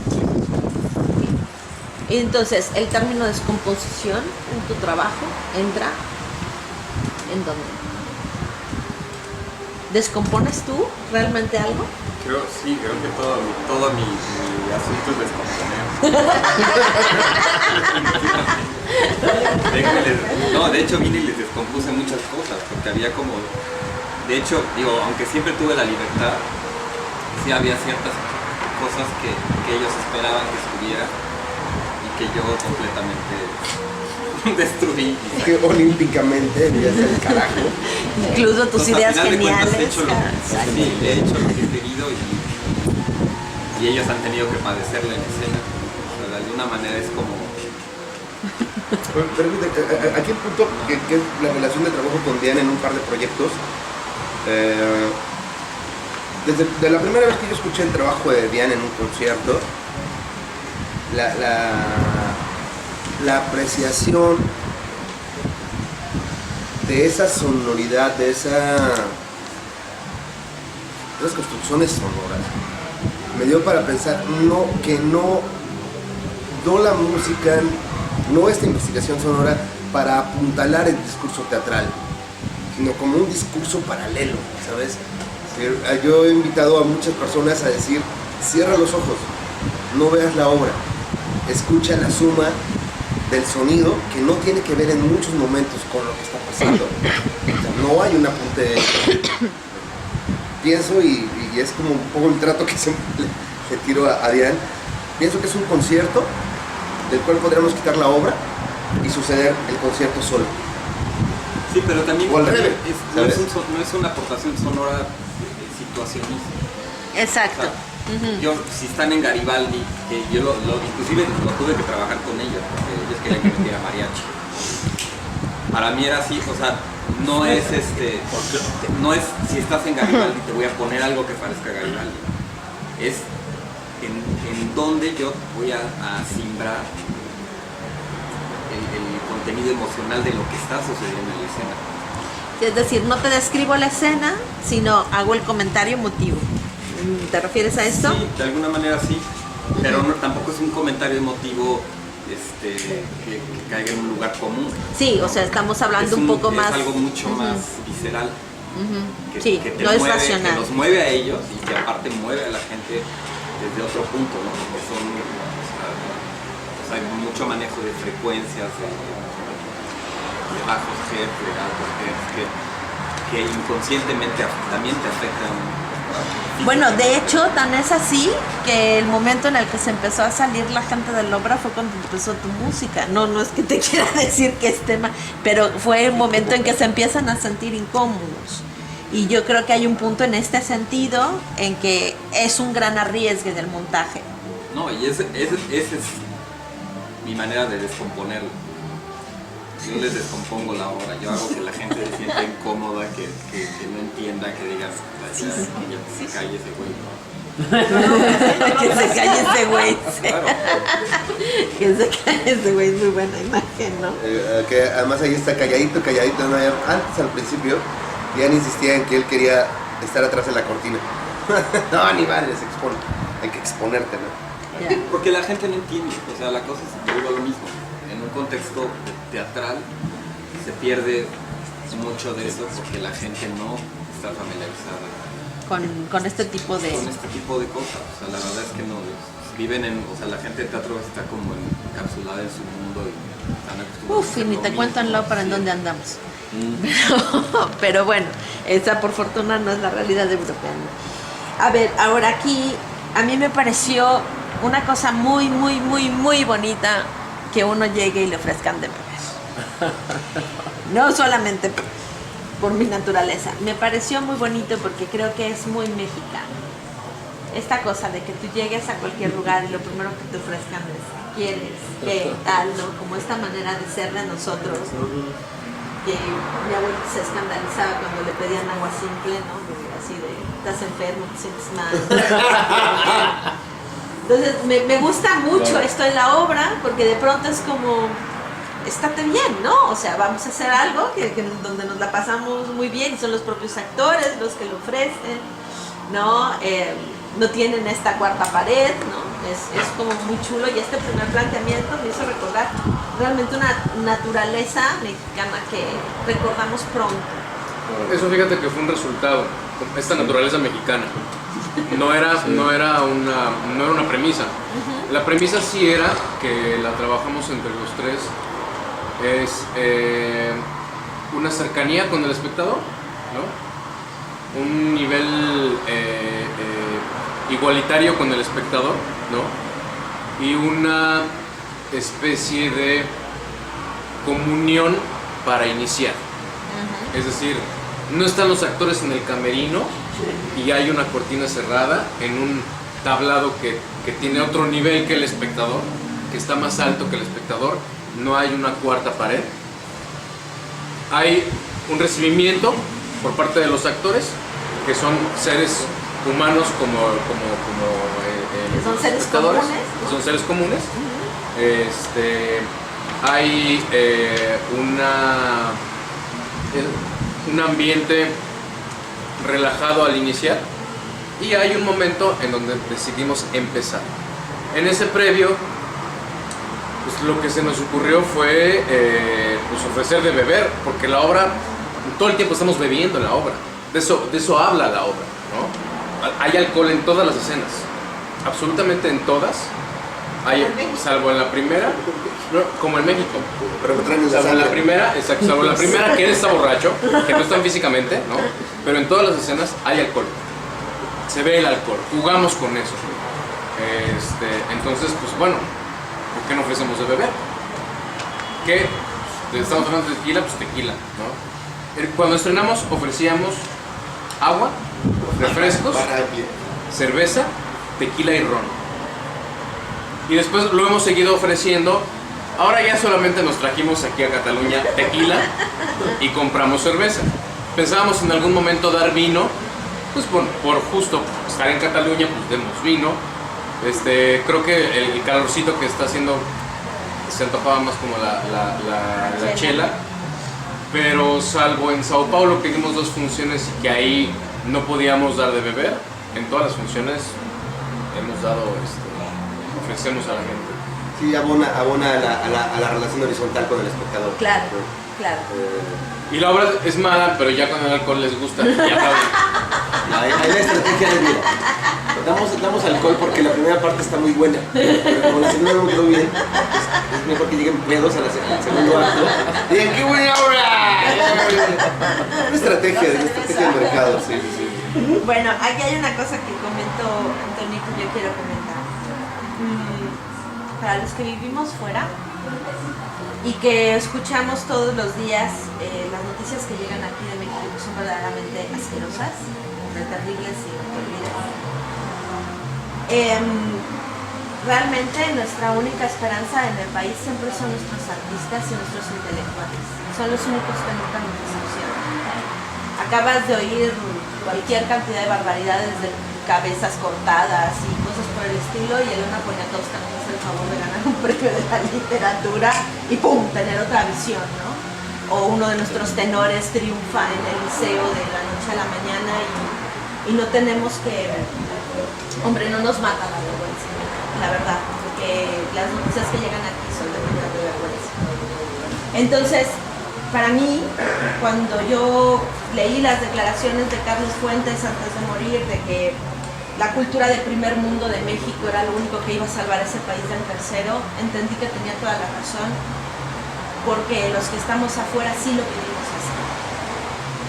Y entonces, el término descomposición en tu trabajo entra ¿en dónde? ¿Descompones tú realmente algo?
Creo que todo mi asunto es descomponer. No, de hecho vine y les descompuse muchas cosas, porque había como, de hecho, digo, aunque siempre tuve la libertad, sí había ciertas cosas que ellos esperaban que estuviera y que yo completamente destruí.
Que olímpicamente envías el carajo.
Incluso tus ideas geniales.
He hecho lo que he querido y ellos han tenido que padecerla en escena. O sea, de alguna manera es como...
Permíteme, aquí el punto que es la relación de trabajo con Diana en un par de proyectos. Desde la primera vez que yo escuché el trabajo de Diana en un concierto, la apreciación de esa sonoridad, de esas construcciones sonoras, me dio para pensar no la música, no esta investigación sonora para apuntalar el discurso teatral, sino como un discurso paralelo, ¿sabes? Yo he invitado a muchas personas a decir, cierra los ojos, no veas la obra, escucha la suma del sonido que no tiene que ver en muchos momentos con lo que está pasando. O sea, no hay un apunte. Pienso y es como un poco el trato que siempre le tiro a Diane. Pienso que es un concierto del cual podríamos quitar la obra y suceder el concierto solo.
Sí, pero también
o al revés,
no es una aportación sonora situacionista.
Exacto.
O sea, yo, si están en Garibaldi, que yo inclusive lo tuve que trabajar con ellos, porque ellos querían que metiera mariachi. Para mí era así, o sea, no es si estás en Garibaldi te voy a poner algo que parezca Garibaldi. Es en donde yo voy a simbrar el contenido emocional de lo que está sucediendo en la escena.
Es decir, no te describo la escena, sino hago el comentario emotivo. ¿Te refieres a esto?
Sí, de alguna manera sí, pero tampoco es un comentario emotivo que caiga en un lugar común.
Sí, o sea, estamos hablando un poco más...
Es algo mucho más visceral.
Sí,
que
no es racional.
Que los mueve a ellos y que aparte mueve a la gente desde otro punto, ¿no? Porque son, hay mucho manejo de frecuencias, de bajos Hz, de altos Hz, que inconscientemente también te afectan
Bueno, de hecho, tan es así que el momento en el que se empezó a salir la gente de la obra fue cuando empezó tu música. No, no es que te quiera decir que es tema, pero fue el momento en que se empiezan a sentir incómodos. Y yo creo que hay un punto en este sentido en que es un gran arriesgue del montaje.
No, y ese es mi manera de descomponerlo. Yo les descompongo la obra, yo hago que la gente se sienta incómoda, que no entienda, que digas, que se calle ese güey.
Que se calle ese güey.
Claro.
Que se calle ese güey, es muy buena imagen, ¿no?
Que además ahí está calladito, ¿no? Antes, al principio, Ian insistía en que él quería estar atrás de la cortina. No, ni madre, se expone. Hay que exponerte, ¿no?
Ya.
Porque la gente no entiende, o sea, la cosa es, yo digo lo mismo, en un contexto teatral se pierde mucho de eso porque la gente no está familiarizada
Con este tipo de...
con este tipo de cosas, o sea, la verdad es que no, viven en, o sea, la gente de teatro está como encapsulada en su mundo y están acostumbrados.
Uf, y ni te cuento en la ópera en dónde andamos.
Mm.
Pero bueno, esa por fortuna no es la realidad europea, ¿no? A ver, ahora aquí a mí me pareció una cosa muy, muy, muy, muy bonita que uno llegue y le ofrezcan de beber. No solamente por mi naturaleza, me pareció muy bonito porque creo que es muy mexicano. Esta cosa de que tú llegues a cualquier lugar y lo primero que te ofrezcan es ¿quieres? ¿Qué tal? ¿No? Como esta manera de ser de nosotros, que mi abuelo se escandalizaba cuando le pedían agua simple, ¿no? Así de, estás enfermo, te sientes mal. Entonces me gusta mucho esto en la obra porque de pronto es como, estate bien, ¿no? O sea, vamos a hacer algo donde nos la pasamos muy bien y son los propios actores los que lo ofrecen, ¿no? No tienen esta cuarta pared, ¿no? Es como muy chulo y este primer planteamiento me hizo recordar realmente una naturaleza mexicana que recordamos pronto.
Eso fíjate que fue un resultado, esta naturaleza mexicana. No era una premisa. La premisa sí era, que la trabajamos entre los tres, es una cercanía con el espectador, ¿no? Un nivel igualitario con el espectador, ¿no? Y una especie de comunión para iniciar. Es decir, no están los actores en el camerino y hay una cortina cerrada en un tablado que tiene otro nivel que el espectador, que está más alto que el espectador. No hay una cuarta pared. Hay un recibimiento por parte de los actores, que son seres humanos como
son seres
espectadores,
comunes, ¿no?
Son seres comunes. Hay un ambiente relajado al iniciar y hay un momento en donde decidimos empezar. En ese previo, pues lo que se nos ocurrió fue pues ofrecer de beber, porque la obra, todo el tiempo estamos bebiendo en la obra, de eso habla la obra, ¿no? Hay alcohol en todas las escenas, absolutamente en todas, hay, salvo en la primera, no, como en México,
Pero me traen
salvo en la primera, exacto, salvo en la primera que él está borracho, que no están físicamente, ¿no? Pero en todas las escenas hay alcohol, se ve el alcohol, jugamos con eso. Entonces, pues bueno, ¿por qué no ofrecemos de beber? ¿Qué? Estamos hablando de tequila, pues tequila, ¿no? Cuando estrenamos ofrecíamos agua, refrescos, cerveza, tequila y ron. Y después lo hemos seguido ofreciendo. Ahora ya solamente nos trajimos aquí a Cataluña tequila y compramos cerveza. Pensábamos en algún momento dar vino, pues por justo estar en Cataluña, pues demos vino. Creo que el calorcito que está haciendo se antojaba más como la chela, pero salvo en Sao Paulo que dimos 2 funciones y que ahí no podíamos dar de beber, en todas las funciones hemos dado, ofrecemos a la gente.
Sí, abona a la relación horizontal con el espectador.
Claro, claro.
Eh,
Y la obra es mala, pero ya con el alcohol les gusta y aplauden.
Hay la estrategia de vida. Damos alcohol porque la primera parte está muy buena, pero como la segunda no quedó bien, es mejor que lleguen pedos al segundo acto y digan ¡qué buena obra! Una estrategia de mercado, sí.
Bueno, aquí hay una cosa que comentó Antonio que yo quiero comentar. Para los que vivimos fuera y que escuchamos todos los días las noticias que llegan aquí de México, que son verdaderamente asquerosas, terribles y horribles. Realmente nuestra única esperanza en el país siempre son nuestros artistas y nuestros intelectuales. Son los únicos que nunca nos decepcionan. Acabas de oír cualquier cantidad de barbaridades de cabezas cortadas y cosas por el estilo, y Elena Poniatowska nos hace el favor de ganar un premio de la literatura y ¡pum!, tener otra visión, ¿no? O uno de nuestros tenores triunfa en el liceo de la noche a la mañana y no tenemos que... Hombre, no nos mata la vergüenza, la verdad, porque las noticias que llegan aquí son de vergüenza. Entonces, para mí, cuando yo leí las declaraciones de Carlos Fuentes antes de morir, de que la cultura de primer mundo de México era lo único que iba a salvar a ese país del tercero, entendí que tenía toda la razón, porque los que estamos afuera sí lo vivimos así.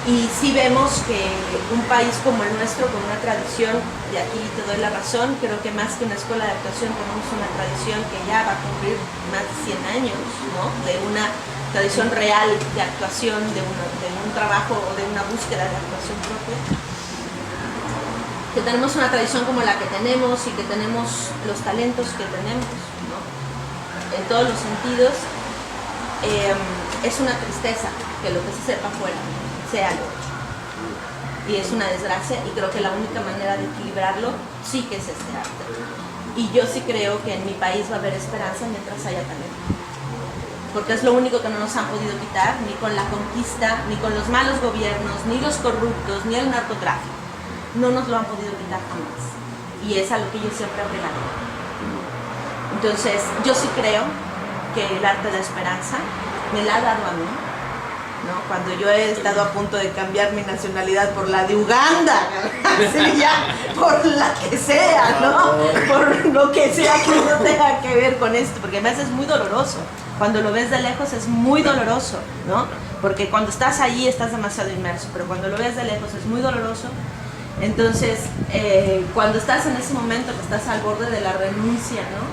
Y sí vemos que un país como el nuestro, con una tradición, y aquí te doy la razón, creo que más que una escuela de actuación tenemos una tradición que ya va a cumplir más de 100 años, ¿no? De una tradición real de actuación, de un trabajo o de una búsqueda de actuación propia. Que tenemos una tradición como la que tenemos y que tenemos los talentos que tenemos, ¿no? En todos los sentidos. Es una tristeza que lo que se sepa afuera sea lo otro. Y es una desgracia, y creo que la única manera de equilibrarlo sí que es este arte. Y yo sí creo que en mi país va a haber esperanza mientras haya talento. Porque es lo único que no nos han podido quitar, ni con la conquista, ni con los malos gobiernos, ni los corruptos, ni el narcotráfico. No nos lo han podido quitar jamás. Y es a lo que yo siempre he apelado. Entonces, yo sí creo que el arte de esperanza me la ha dado a mí, ¿no? Cuando yo he estado a punto de cambiar mi nacionalidad por la de Uganda, así ya, por la que sea, ¿no? Por lo que sea que no tenga que ver con esto, porque además es muy doloroso. Cuando lo ves de lejos es muy doloroso, ¿no? Porque cuando estás allí estás demasiado inmerso, pero cuando lo ves de lejos es muy doloroso. Entonces, cuando estás en ese momento que estás al borde de la renuncia, ¿no?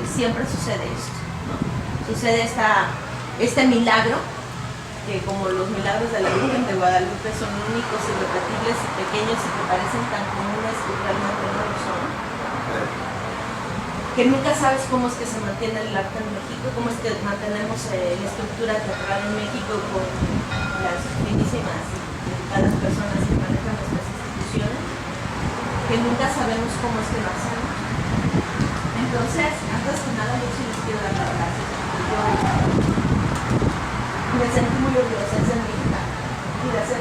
Siempre sucede esto, ¿no? Sucede este milagro, que como los milagros de la Virgen de Guadalupe son únicos, irrepetibles y pequeños y que parecen tan comunes y realmente no lo son. Que nunca sabes cómo es que se mantiene el arte en México, cómo es que mantenemos la estructura teatral en México con las finísimas y dedicadas personas que manejan nuestras instituciones, que nunca sabemos cómo es que lo hacemos. Entonces, antes que nada, yo sí les quiero dar las gracias. Yo me sentí muy orgullosa de ser mexicana y de ser